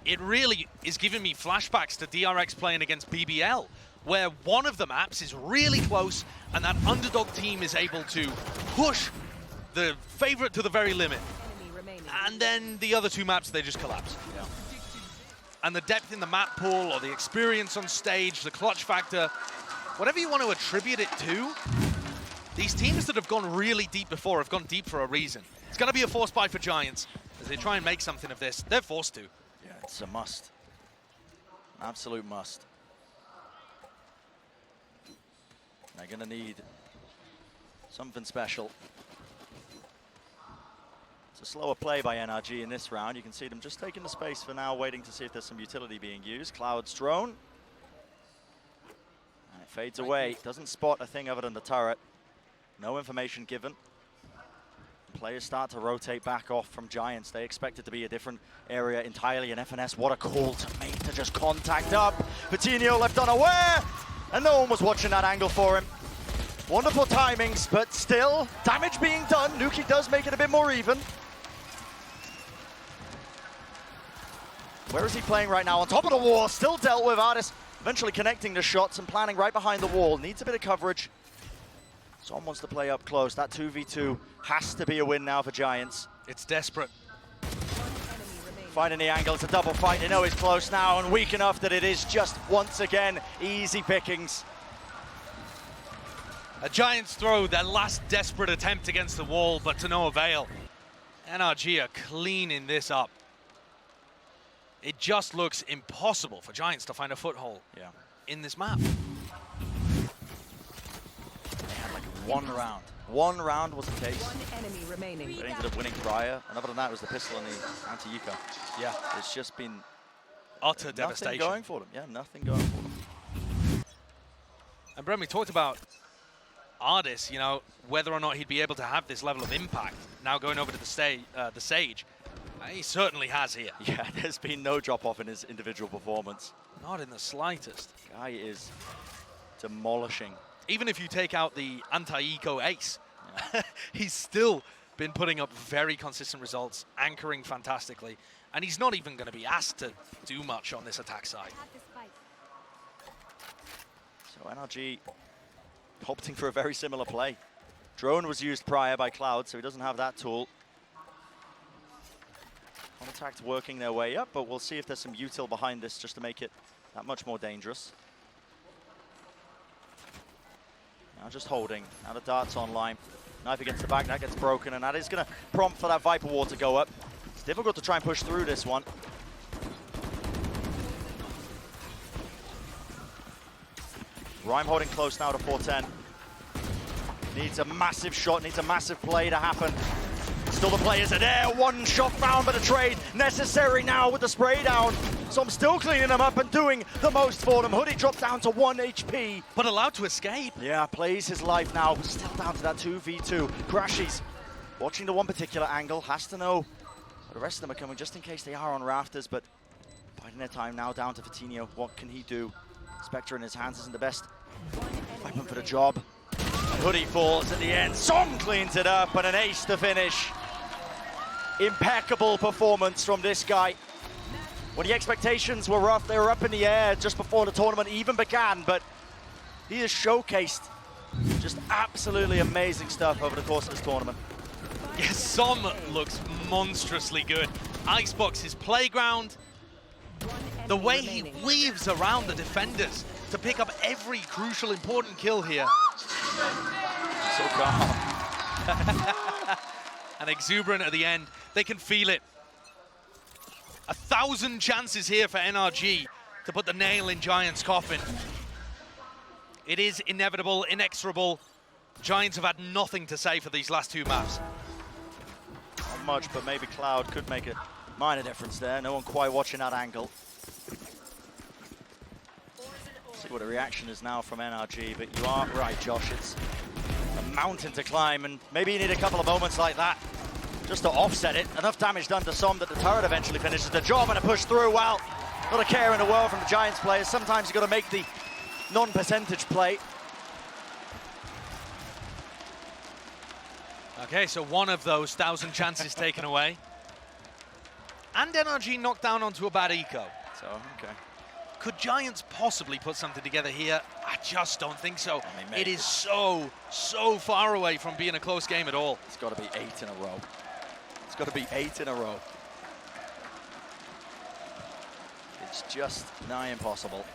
It really is giving me flashbacks to DRX playing against BBL, where one of the maps is really close and that underdog team is able to push the favorite to the very limit. And then the other 2 maps, they just collapse. And the depth in the map pool, or the experience on stage, the clutch factor, whatever you want to attribute it to, these teams that have gone really deep before have gone deep for a reason. It's going to be a force buy for Giants. As they try and make something of this, they're forced to. Yeah, it's a must. An absolute must. They're going to need something special. It's a slower play by NRG in this round. You can see them just taking the space for now, waiting to see if there's some utility being used. Cloud's drone. And it fades away. Doesn't spot a thing other than the turret. No information given. Players start to rotate back off from Giants. They expect it to be a different area entirely. And FNS, what a call to make to just contact up. Fatinho left unaware, and no one was watching that angle for him. Wonderful timings, but still, damage being done. Nuki does make it a bit more even. Where is he playing right now? On top of the wall, still dealt with. Artis eventually connecting the shots and planning right behind the wall. Needs a bit of coverage. Son wants to play up close. That 2v2 has to be a win now for Giants. It's desperate. finding the angle. It's a double fight. They know he's close now and weak enough that it is just, once again, easy pickings. A Giants throw their last desperate attempt against the wall, but to no avail. NRG are cleaning this up. It just looks impossible for Giants to find a foothold in this map. They had like one round was the case. One enemy remaining. They ended up winning prior, and other than that was the pistol and the anti-eco. Yeah, it's just been utter devastation. Nothing going for them. Yeah, nothing going for them. And Brent, we talked about Ardis, you know, whether or not he'd be able to have this level of impact now going over to the Sage. He certainly has here. Yeah, there's been no drop-off in his individual performance. Not in the slightest. Guy is demolishing. Even if you take out the anti-eco ace, he's still been putting up very consistent results, anchoring fantastically, and he's not even going to be asked to do much on this attack side. So NRG opting for a very similar play. Drone was used prior by Cloud, so he doesn't have that tool. Contact working their way up, but we'll see if there's some util behind this just to make it that much more dangerous. Now just holding. Now the dart's online. Knife against the back, that gets broken, and that is going to prompt for that Viper Ward to go up. It's difficult to try and push through this one. Rhyme holding close now to 410. Needs a massive shot, needs a massive play to happen. Still the players are there, one shot found, but a trade necessary now with the spray down. So I'm still cleaning them up and doing the most for them. Hoodie drops down to 1 HP. But allowed to escape. Yeah, plays his life now, still down to that 2v2. Crashies, watching the one particular angle, has to know the rest of them are coming just in case they are on rafters, but biding their time now down to Vitinho. What can he do? Spectre in his hands isn't the best weapon for the job. And Hoodie falls at the end. Song cleans it up, and an ace to finish. Impeccable performance from this guy. When the expectations were rough, they were up in the air just before the tournament even began, but he has showcased just absolutely amazing stuff over the course of this tournament. Yes, Som looks monstrously good. Icebox's playground, the way he weaves around the defenders to pick up every crucial, important kill here. So calm. And exuberant at the end. They can feel it. 1,000 chances here for NRG to put the nail in Giants' coffin. It is inevitable, inexorable. Giants have had nothing to say for these last two maps. Not much, but maybe Cloud could make a minor difference there. No one quite watching that angle. See what the reaction is now from NRG, but you are right, Josh. It's a mountain to climb, and maybe you need a couple of moments like that just to offset it. Enough damage done to Som that the turret eventually finishes the job, and a push through. Well, not a care in the world from the Giants players. Sometimes you've got to make the non-percentage play. Okay, so one of those 1,000 chances taken away. And NRG knocked down onto a bad eco. So, okay. Could Giants possibly put something together here? I just don't think so. I mean, it is so far away from being a close game at all. It's got to be 8 in a row. It's got to be 8 in a row. It's just nigh impossible.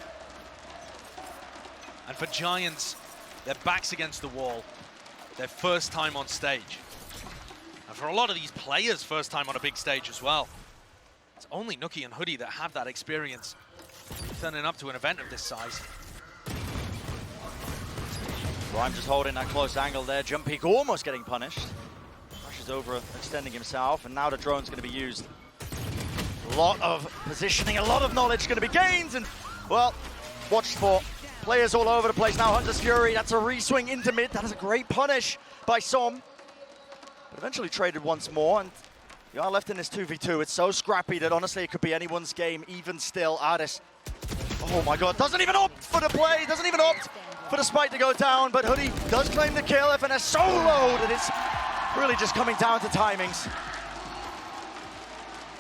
And for Giants, their backs against the wall, their first time on stage. And for a lot of these players, first time on a big stage as well. It's only Nookie and Hoodie that have that experience turning up to an event of this size. Rhyme just holding that close angle there. Jump peak almost getting punished. Rushes over, extending himself, and now the drone's going to be used. A lot of positioning, a lot of knowledge going to be gained, and, well, watched for players all over the place now. Hunter's Fury, that's a re-swing into mid. That is a great punish by Som. But eventually traded once more, and you are left in this 2v2. It's so scrappy that honestly it could be anyone's game, even still. Ardis, oh my god, doesn't even opt for the play, doesn't even opt for the spike to go down, but Hoodie does claim the kill. FNS so low that it's really just coming down to timings.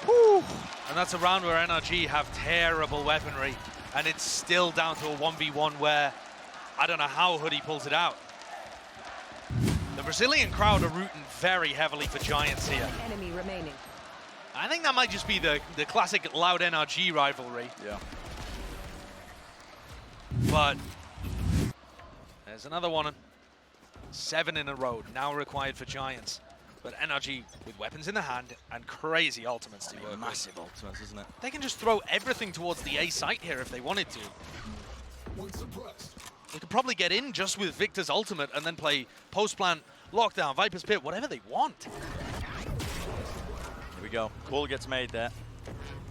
Whew. And that's a round where NRG have terrible weaponry, and it's still down to a 1v1 where I don't know how Hoodie pulls it out. The Brazilian crowd are rooting very heavily for Giants here. Enemy remaining. I think that might just be the classic loud NRG rivalry. Yeah. But there's another one. 7 in a row now required for Giants. But NRG with weapons in the hand and crazy ultimates to work Massive ultimates, isn't it? They can just throw everything towards the A site here if they wanted to. They could probably get in just with Victor's ultimate and then play post-plant, lockdown, Viper's Pit, whatever they want. Here we go. Call gets made there.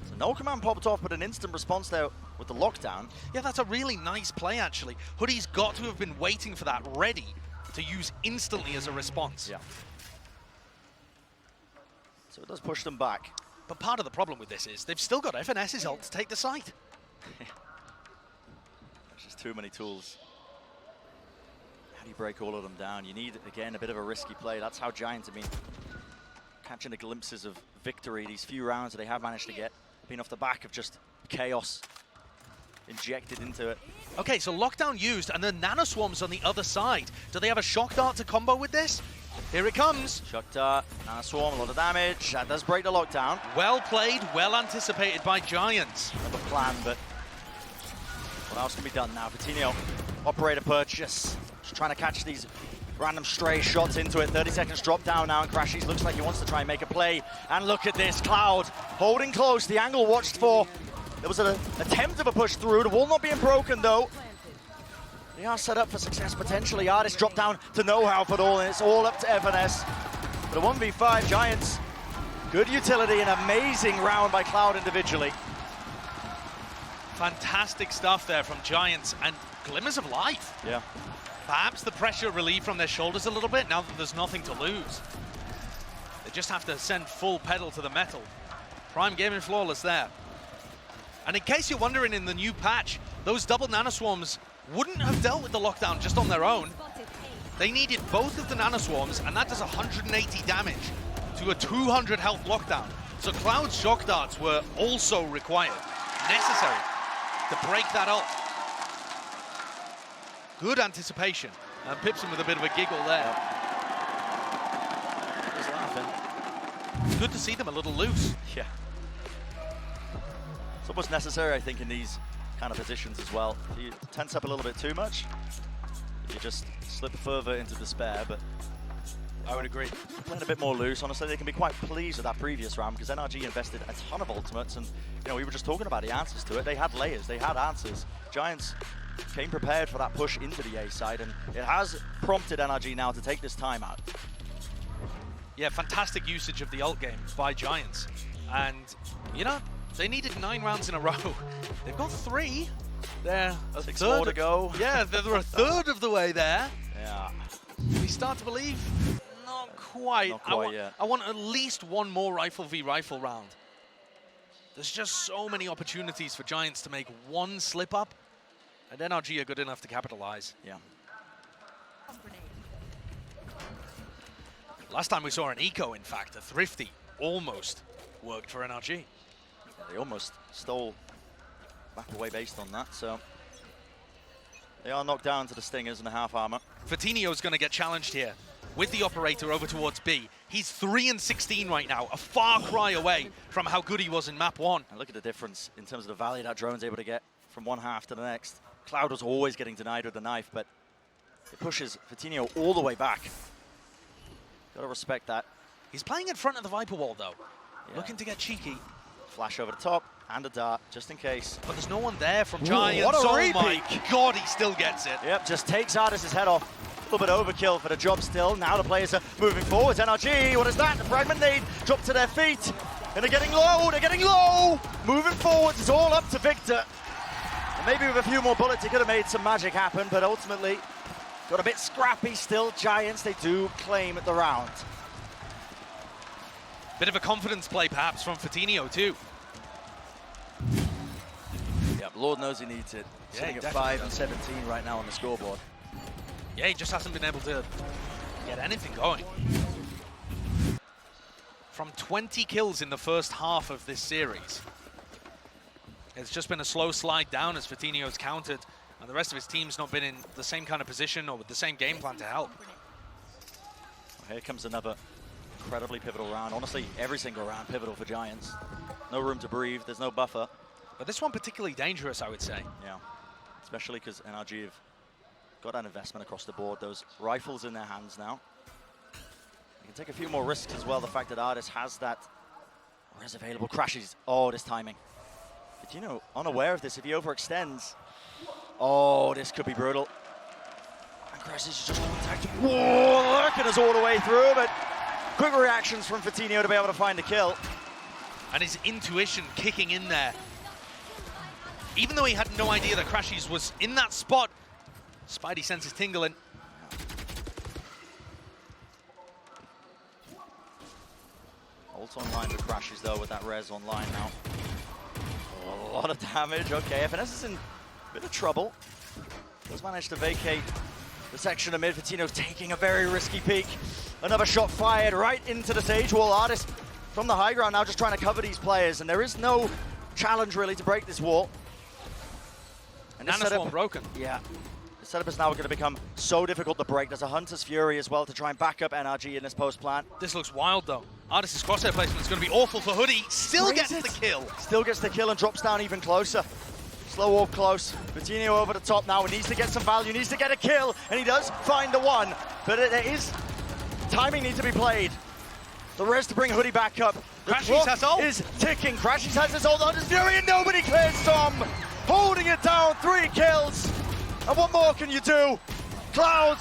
So no command popped off, but an instant response there with the lockdown. Yeah, that's a really nice play, actually. Hoodie's got to have been waiting for that, ready to use instantly as a response. Yeah. So it does push them back. But part of the problem with this is they've still got FNS's ult to take the site. There's just too many tools. How do you break all of them down? You need, again, a bit of a risky play. That's how Giants have been catching the glimpses of victory these few rounds that they have managed to get, being off the back of just chaos injected into it. Okay, so lockdown used, and then nano swarms on the other side. Do they have a shock dart to combo with this? Here it comes. Shock dart, nano swarm, a lot of damage. That does break the lockdown. Well played, well anticipated by Giants. Another plan, but what else can be done now? Coutinho, operator purchase. Just trying to catch these random stray shots into it. 30 seconds drop down now, and Crashies looks like he wants to try and make a play. And look at this, Cloud holding close. The angle watched for. There was an attempt of a push through. The wall not being broken, though. They are set up for success, potentially. Artist dropped down to know-how for it all, and it's all up to FNS. But a 1v5, Giants, good utility, an amazing round by Cloud individually. Fantastic stuff there from Giants, and glimmers of life. Yeah. Perhaps the pressure relieved from their shoulders a little bit now that there's nothing to lose. They just have to send full pedal to the metal. Prime Gaming flawless there. And in case you're wondering, in the new patch, those double nanoswarms wouldn't have dealt with the lockdown just on their own. They needed both of the nanoswarms, and that does 180 damage to a 200 health lockdown. So Cloud's shock darts were also required, necessary to break that ult. Good anticipation, and Pipson with a bit of a giggle there. He's laughing. It's good to see them a little loose. Yeah. It's almost necessary, I think, in these kind of positions as well. If you tense up a little bit too much, you just slip further into despair, but I would agree. Playing a bit more loose, honestly, they can be quite pleased with that previous round because NRG invested a ton of ultimates, and we were just talking about the answers to it. They had layers, they had answers. Giants came prepared for that push into the A side, and it has prompted NRG now to take this time out. Yeah, fantastic usage of the ult game by Giants. And, they needed 9 rounds in a row. They've got 3. They're a 6 third more to go. Yeah, they're a third of the way there. Yeah. We start to believe? Not quite. Not quite yet. I want at least one more rifle v rifle round. There's just so many opportunities for Giants to make one slip up, and NRG are good enough to capitalize. Yeah. Last time we saw an eco, in fact, a thrifty, almost worked for NRG. They almost stole back away based on that, so they are knocked down to the Stingers in the half armor. Fatinho's going to get challenged here with the operator over towards B. He's 3 and 16 right now, a far cry away from how good he was in map 1. And look at the difference in terms of the value that drone's able to get from one half to the next. Cloud was always getting denied with the knife, but it pushes Fatinho all the way back. Gotta respect that. He's playing in front of the Viper wall, though. Yeah. Looking to get cheeky. Flash over the top and a dart, just in case. But there's no one there from Giants. What a oh repeat. My God, he still gets it. Yep, just takes Artis' head off. A little bit overkill for the job still. Now the players are moving forwards. NRG, what is that? The fragment nade drop to their feet. And they're getting low, Moving forwards, it's all up to Victor. And maybe with a few more bullets, he could have made some magic happen, but ultimately got a bit scrappy still. Giants, they do claim the round. Bit of a confidence play, perhaps, from Fatinho, too. Yep, Lord knows he needs it. Yeah, Sitting he at 5 and 17 right now on the scoreboard. Yeah, he just hasn't been able to get anything going. From 20 kills in the first half of this series, it's just been a slow slide down as Fatinho's countered, and the rest of his team's not been in the same kind of position or with the same game plan to help. Well, here comes another incredibly pivotal round. Honestly, every single round pivotal for Giants. No room to breathe, there's no buffer. But this one particularly dangerous, I would say. Yeah, especially because NRG have got an investment across the board. Those rifles in their hands now. They can take a few more risks as well. The fact that Artis has that, or is available, crashes. Oh, this timing. But you know, unaware of this, if he overextends, oh, this could be brutal. And Crashes is just contact. Whoa, lurking us all the way through, but quick reactions from Fatinho to be able to find a kill. And his intuition kicking in there. Even though he had no idea that Crashes was in that spot, Spidey senses tingling. Ult online for Crashes though with that res online now. Oh, a lot of damage. Okay, FNS is in a bit of trouble. Does manage to vacate the section of mid. Fatino's taking a very risky peek. Another shot fired right into the stage wall. Artis from the high ground now just trying to cover these players, and there is no challenge really to break this wall. And this setup broken. Yeah. The setup is now going to become so difficult to break. There's a Hunter's Fury as well to try and back up NRG in this post plant. This looks wild though. Artis' crosshair placement is going to be awful for Hoodie. Still gets the kill. Still gets the kill and drops down even closer. Slow walk close. Fatinho over the top now. He needs to get some value, needs to get a kill, and he does find the one. But there is timing needs to be played. The res to bring Hoodie back up. Crashes has ult. Is ticking. Crashes has his ult. Hunter's Fury and nobody clears Tom. Holding it down, 3 kills. And what more can you do? Cloud,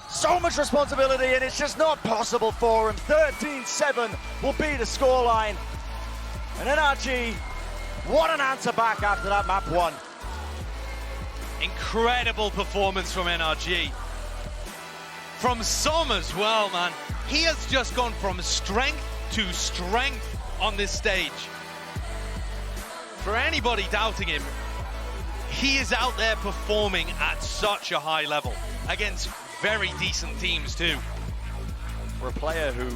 so much responsibility, and it's just not possible for him. 13-7 will be the scoreline. And NRG, what an answer back after that map 1. Incredible performance from NRG. From Som as well, man. He has just gone from strength to strength on this stage. For anybody doubting him, he is out there performing at such a high level against very decent teams too. For a player who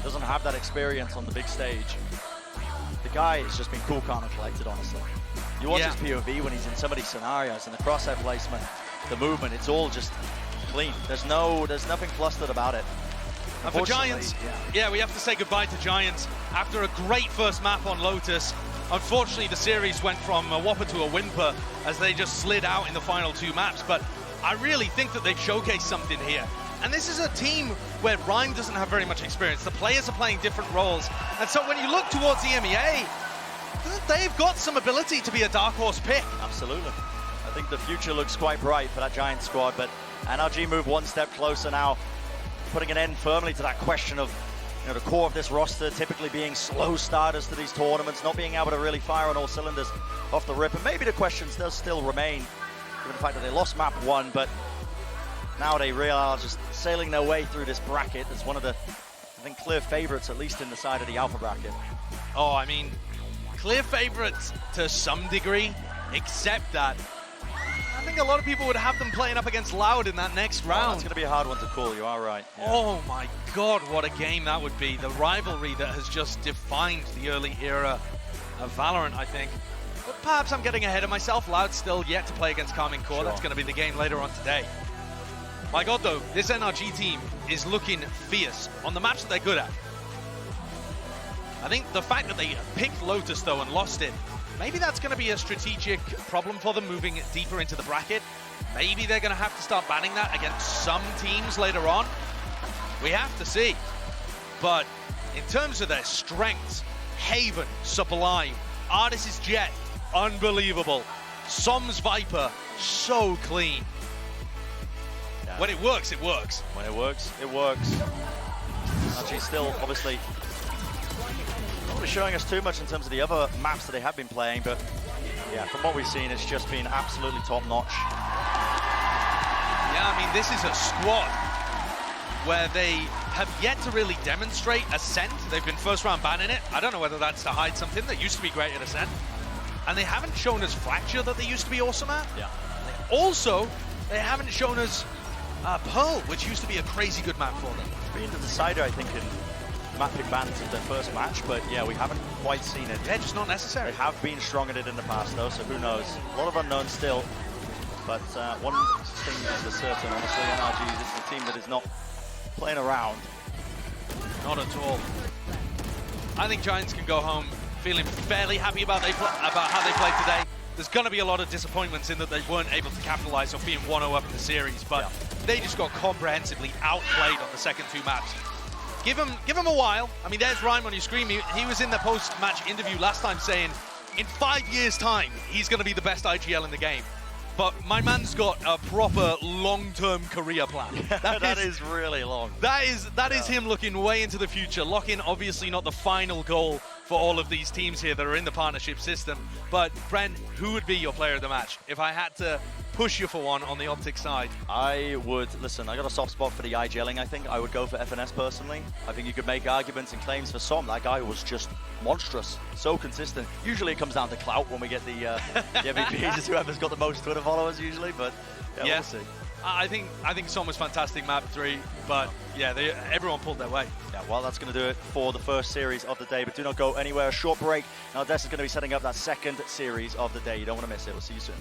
doesn't have that experience on the big stage, the guy has just been cool, calm, and collected, honestly. You watch his POV when he's in some of these scenarios, and the crosshair placement, the movement, it's all just clean. There's nothing flustered about it. And for Giants, yeah, we have to say goodbye to Giants after a great first map on Lotus. Unfortunately, the series went from a whopper to a whimper as they just slid out in the final 2 maps, but I really think that they've showcased something here. And this is a team where Rhyme doesn't have very much experience. The players are playing different roles. And so when you look towards the EMEA, they've got some ability to be a dark horse pick. Absolutely. I think the future looks quite bright for that Giants squad, but NRG move 1 step closer now, putting an end firmly to that question of, you know, the core of this roster typically being slow starters to these tournaments, not being able to really fire on all cylinders off the rip. And maybe the questions does still remain, given the fact that they lost map 1, but now they really are just sailing their way through this bracket as one of the, I think, clear favorites, at least in the side of the alpha bracket. Oh, I mean, clear favorites to some degree, except that I think a lot of people would have them playing up against Loud in that next round. That's going to be a hard one to call, you are right. Yeah. Oh my God, what a game that would be. The rivalry that has just defined the early era of Valorant, I think. But perhaps I'm getting ahead of myself. Loud's still yet to play against Carmine Core. Sure. That's going to be the game later on today. My God, though, this NRG team is looking fierce on the match that they're good at. I think the fact that they picked Lotus, though, and lost it, maybe that's going to be a strategic problem for them moving deeper into the bracket. Maybe they're going to have to start banning that against some teams later on. We have to see. But in terms of their strengths, Haven, Sublime, Artis' Jet, unbelievable. Som's Viper, so clean. Yeah. When it works, it works. When it works, it works. Actually, still, obviously, not really showing us too much in terms of the other maps that they have been playing, but yeah, from what we've seen, it's just been absolutely top-notch. Yeah, I mean, this is a squad where they have yet to really demonstrate Ascent. They've been first-round banning it. I don't know whether that's to hide something. They used to be great at Ascent. And they haven't shown us Fracture that they used to be awesome at. Yeah. Also, they haven't shown us Pearl, which used to be a crazy good map for them. It's been the decider, I think, in map pick bans of their first match, but yeah, we haven't quite seen it. Yeah, just not necessary. They have been strong at it in the past, though, so who knows? A lot of unknowns still, but one thing is for certain, honestly, NRG, this is a team that is not playing around. Not at all. I think Giants can go home feeling fairly happy about how they played today. There's going to be a lot of disappointments in that they weren't able to capitalize off being 1-0 up in the series, but they just got comprehensively outplayed on the second 2 maps. Give him a while. I mean, there's Rhyme on your screen. He was in the post-match interview last time saying, in 5 years' time, he's going to be the best IGL in the game. But my man's got a proper long-term career plan. That is really long. That is him looking way into the future. Lock-in, obviously not the final goal for all of these teams here that are in the partnership system. But Brent, who would be your player of the match? If I had to push you for one on the Optic side. I would, listen, I got a soft spot for the IGLing, I think. I would go for FNS personally. I think you could make arguments and claims for some. That guy was just monstrous, so consistent. Usually it comes down to clout when we get the MVPs. It's whoever's got the most Twitter followers usually, but yeah, we'll see. I think Som was fantastic map 3, but yeah, everyone pulled their weight. Yeah, well, that's going to do it for the first series of the day, but do not go anywhere. A short break. Now, Des is going to be setting up that second series of the day. You don't want to miss it. We'll see you soon.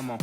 Come on.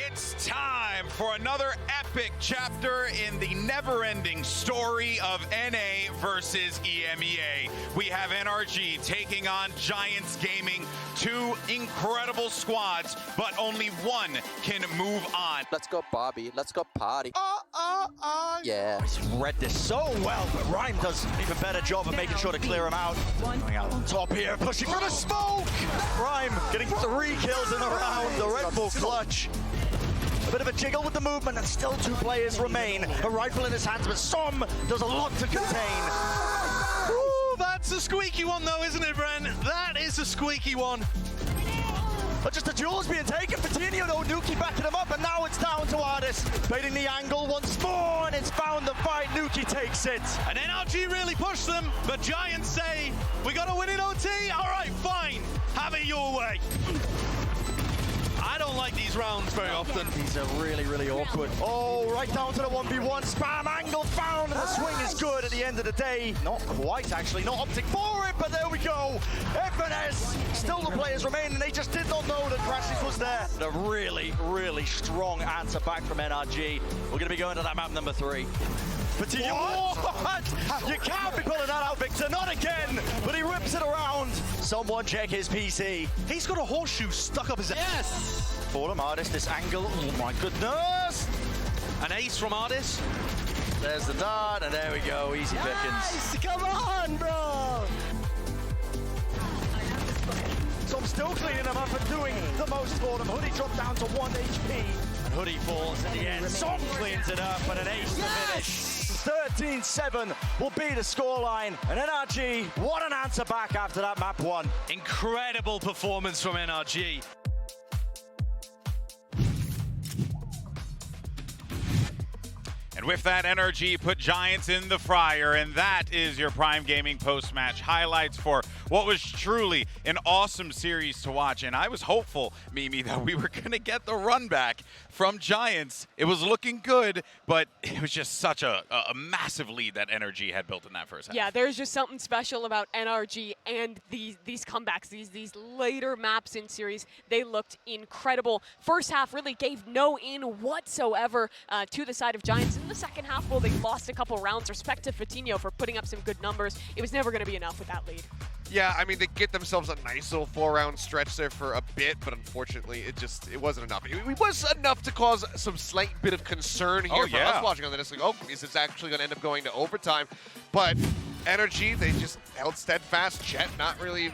It's time for another epic chapter in the never-ending story of NA versus EMEA. We have NRG taking on Giants Gaming, two incredible squads, but only one can move on. Let's go, Bobby. Let's go party. Yeah. He's read this so well, but Rhyme does an even better job of making sure to clear him out. Going out on top here, pushing for the smoke! Rhyme getting 3 kills in a round, the Red Bull clutch. A bit of a jiggle with the movement, and still 2 players remain. A rifle in his hands, but Som does a lot to contain. Ooh, that's a squeaky one though, isn't it, Bren? That is a squeaky one. But just a duel's being taken. Fatinho though, Nuki backing him up, and now it's down to Artis. Baiting the angle once more, and it's found the fight. Nuki takes it. And NRG really pushed them, but Giants say, we gotta win in OT? All right, fine. Have it your way. I don't like these rounds very often. These are really, really awkward. Oh, right down to the 1v1. Spam angle found, and the swing is good at the end of the day. Not quite, actually. Not opting for it, but there we go. FNS, still the players remain, and they just did not know that Crashes was there. A really, really strong answer back from NRG. We're going to be going to that map number 3. But what? You can't be pulling that out, Victor. Not again. But he rips it around. Someone check his PC. He's got a horseshoe stuck up his ass. Yes. For him, Artis, this angle. Oh my goodness. An ace from Artis. There's the dart, and there we go. Easy pickings. Nice. Come on, bro. So I'm still cleaning him up and doing the most for them. Hoodie dropped down to 1 HP. And Hoodie falls in the end. Som cleans it up, and an ace to finish. 13-7 will be the scoreline. And NRG, what an answer back after that map 1. Incredible performance from NRG. And with that, NRG put Giants in the fryer, and that is your Prime Gaming post-match highlights for what was truly an awesome series to watch. And I was hopeful, Mimi, that we were going to get the run back from Giants. It was looking good, but it was just such a massive lead that NRG had built in that first half. Yeah, there's just something special about NRG and these comebacks, these later maps in series. They looked incredible. First half really gave no in whatsoever to the side of Giants. In the second half, well, they lost a couple rounds. Respect to Fatinho for putting up some good numbers. It was never going to be enough with that lead. Yeah, I mean, they get themselves a nice little 4-round stretch there for a bit, but unfortunately, it wasn't enough. It was enough to cause some slight bit of concern here for us watching on this. Like, oh, is this actually going to end up going to overtime? But NRG, they just held steadfast. Jet not really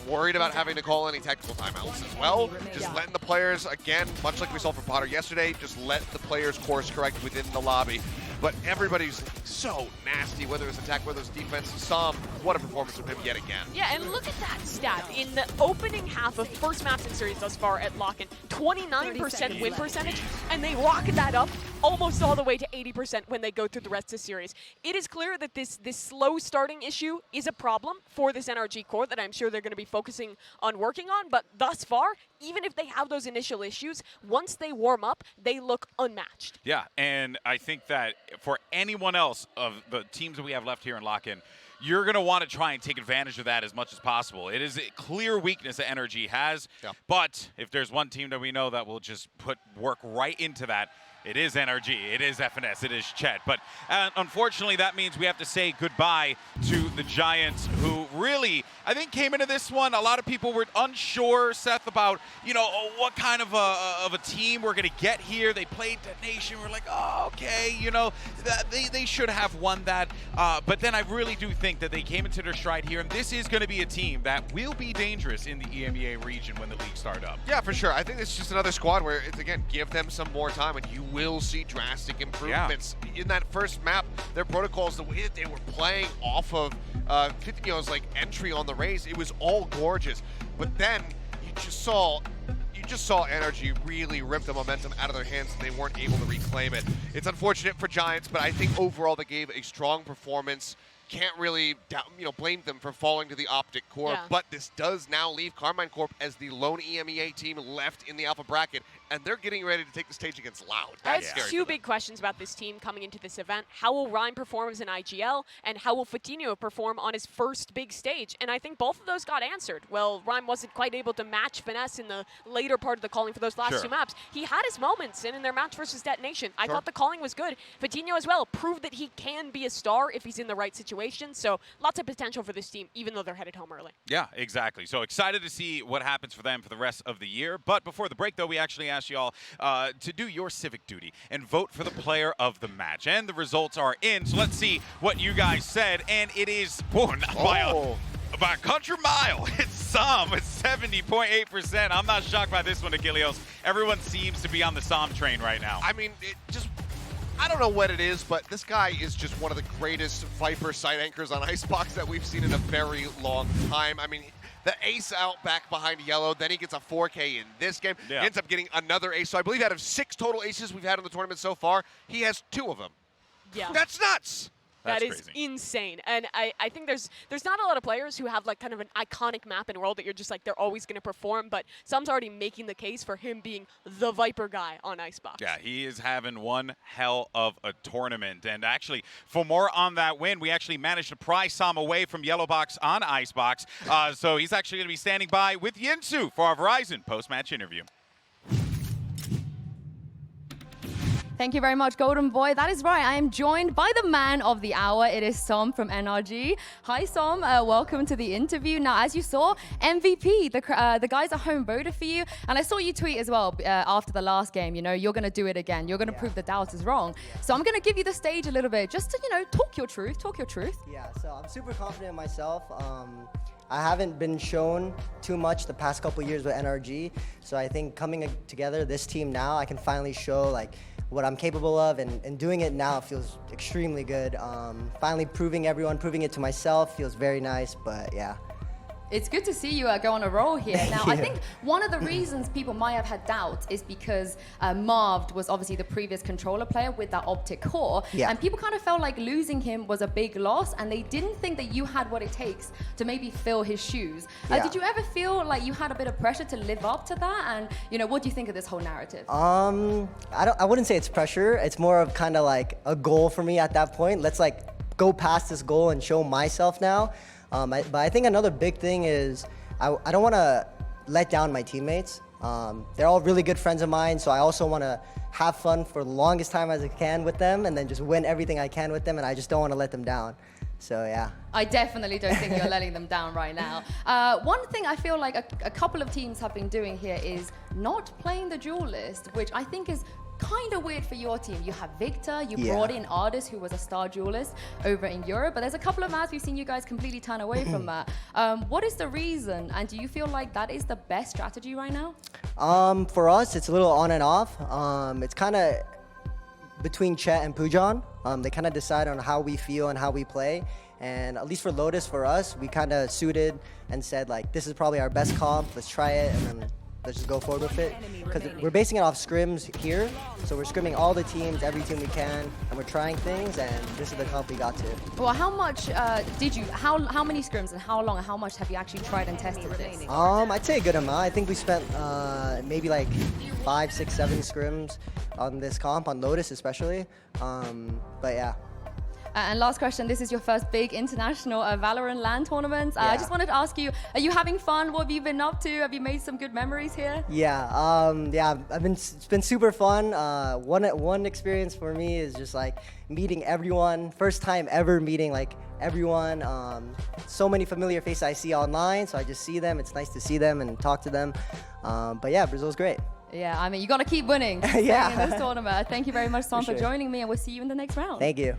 worried about having to call any technical timeouts as well. Just letting the players, again, much like we saw from Potter yesterday, just let the players course correct within the lobby. But everybody's so nasty, whether it's attack, whether it's defense. Som, what a performance from him yet again. Yeah, and look at that stat. In the opening half of first maps in series thus far at Lock-In, 29% win percentage, and they rocket that up almost all the way to 80% when they go through the rest of the series. It is clear that this slow starting issue is a problem for this NRG core that I'm sure they're going to be focusing on working on, but thus far, even if they have those initial issues, once they warm up, they look unmatched. Yeah, and I think that for anyone else of the teams that we have left here in Lock-In, you're going to want to try and take advantage of that as much as possible. It is a clear weakness that NRG has, but if there's one team that we know that will just put work right into that, It is NRG, it is FNS, it is Chet. But unfortunately, that means we have to say goodbye to the Giants, who really, I think, came into this one. A lot of people were unsure, Seth, about, you know, what kind of a team we're going to get here. They played Detonation. We're like, oh, okay, you know, they should have won that. But then I really do think that they came into their stride here, and this is going to be a team that will be dangerous in the EMEA region when the league start up. Yeah, for sure. I think it's just another squad where, it's, again, give them some more time, and you will see drastic improvements. Yeah. In that first map, their protocols, the way that they were playing off of Fitino's like entry on the race, it was all gorgeous. But then you just saw NRG really rip the momentum out of their hands, and they weren't able to reclaim it. It's unfortunate for Giants, but I think overall they gave a strong performance. Can't really blame them for falling to the Optic Corp, but this does now leave Carmine Corp as the lone EMEA team left in the Alpha bracket, and they're getting ready to take the stage against Loud. I have two big questions about this team coming into this event. How will Ryan perform as an IGL, and how will Fitino perform on his first big stage? And I think both of those got answered. Well, Ryan wasn't quite able to match Finesse in the later part of the calling for those last two maps. He had his moments, and in their match versus Detonation, I thought the calling was good. Fitino as well proved that he can be a star if he's in the right situation. So lots of potential for this team, even though they're headed home early. Yeah, exactly. So excited to see what happens for them for the rest of the year. But before the break, though, we actually asked y'all to do your civic duty and vote for the player of the match. And the results are in. So let's see what you guys said. And it is by a country mile. It's Som with 70.8%. I'm not shocked by this one, Achilles. Everyone seems to be on the Som train right now. I mean, I don't know what it is, but this guy is just one of the greatest Viper side anchors on Icebox that we've seen in a very long time. I mean, the ace out back behind Yellow, then he gets a 4K in this game. He ends up getting another ace. So I believe out of 6 total aces we've had in the tournament so far, he has 2 of them. Yeah. That's nuts. That is insane. And I think there's not a lot of players who have like kind of an iconic map in World that you're just like, they're always going to perform, but Som's already making the case for him being the Viper guy on Icebox. Yeah, he is having one hell of a tournament. And actually, for more on that win, we actually managed to pry Som away from Yellowbox on Icebox. So he's actually going to be standing by with Yinsu for our Verizon post-match interview. Thank you very much, Golden Boy. That is right. I am joined by the man of the hour. It is Som from NRG. Hi, Som. Welcome to the interview. Now, as you saw, MVP, the guys at home voted for you. And I saw you tweet as well after the last game, you know, you're going to do it again. You're going to prove the doubters wrong. So I'm going to give you the stage a little bit just to, you know, talk your truth. Yeah, so I'm super confident in myself. I haven't been shown too much the past couple years with NRG. So I think coming together, this team now, I can finally show like what I'm capable of, and doing it now feels extremely good. Finally proving it to myself feels very nice, but yeah. It's good to see you go on a roll here. Now, I think one of the reasons people might have had doubts is because Marved was obviously the previous controller player with that Optic core, and people kind of felt like losing him was a big loss, and they didn't think that you had what it takes to maybe fill his shoes. Did you ever feel like you had a bit of pressure to live up to that? And, you know, what do you think of this whole narrative? I wouldn't say it's pressure. It's more of kind of like a goal for me at that point. Let's like go past this goal and show myself now. But I think another big thing is I don't want to let down my teammates. They're all really good friends of mine, so I also want to have fun for the longest time as I can with them, and then just win everything I can with them, and I just don't want to let them down. So yeah. I definitely don't think you're letting them down right now. One thing I feel like a couple of teams have been doing here is not playing the duel list, which I think is kind of weird for your team. You have Victor, you brought in Ardis, who was a star duelist over in Europe, but there's a couple of maps we've seen you guys completely turn away from that. What is the reason, and do you feel like that is the best strategy right now? For us, it's a little on and off. It's kind of between Chet and Pujan. They kind of decide on how we feel and how we play. And at least for Lotus, for us, we kind of suited and said, like, this is probably our best comp, let's try it, and then let's just go forward with it. Because we're basing it off scrims here, so we're scrimming all the teams, every team we can, and we're trying things, and this is the comp we got to. Well, how much how many scrims and how long and how much have you actually tried and tested this? I'd say a good amount. I think we spent maybe like 5, 6, 7 scrims on this comp, on Lotus especially, but yeah. And last question, this is your first big international Valorant LAN tournament. I just wanted to ask you, are you having fun? What have you been up to? Have you made some good memories here? Yeah, it's been super fun. One experience for me is just like meeting everyone. First time ever meeting like everyone. So many familiar faces I see online, so I just see them. It's nice to see them and talk to them. But yeah, Brazil's great. Yeah, I mean, you got to keep winning. Yeah. In this tournament. Thank you very much, Son, for joining me, and we'll see you in the next round. Thank you.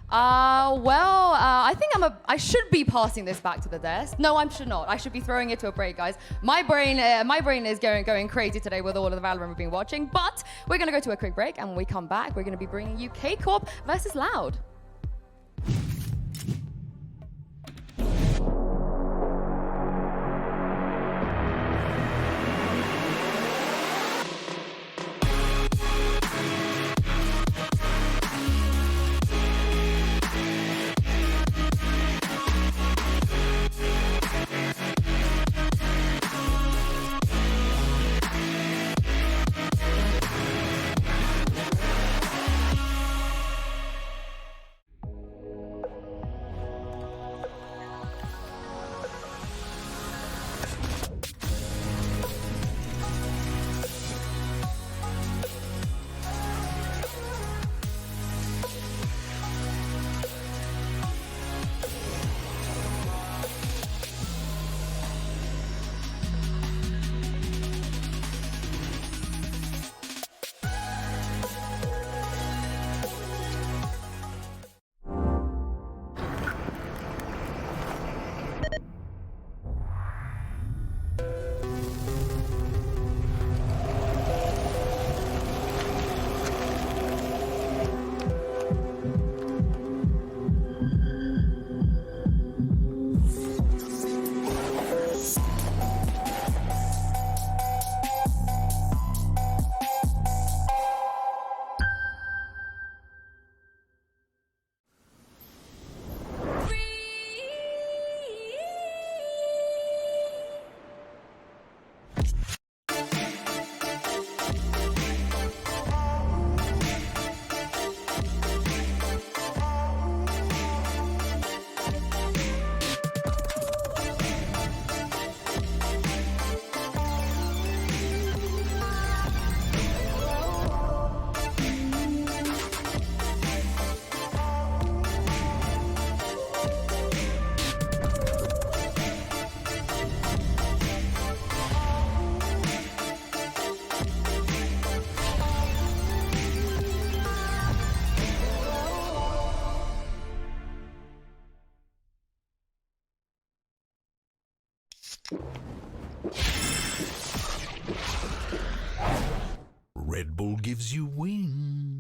I think I should be passing this back to the desk. No, I should not. I should be throwing it to a break, guys. My brain is going crazy today with all of the Valorant we've been watching. But we're gonna go to a quick break, and when we come back, we're gonna be bringing you K-Corp versus Loud. Red Bull gives you wings.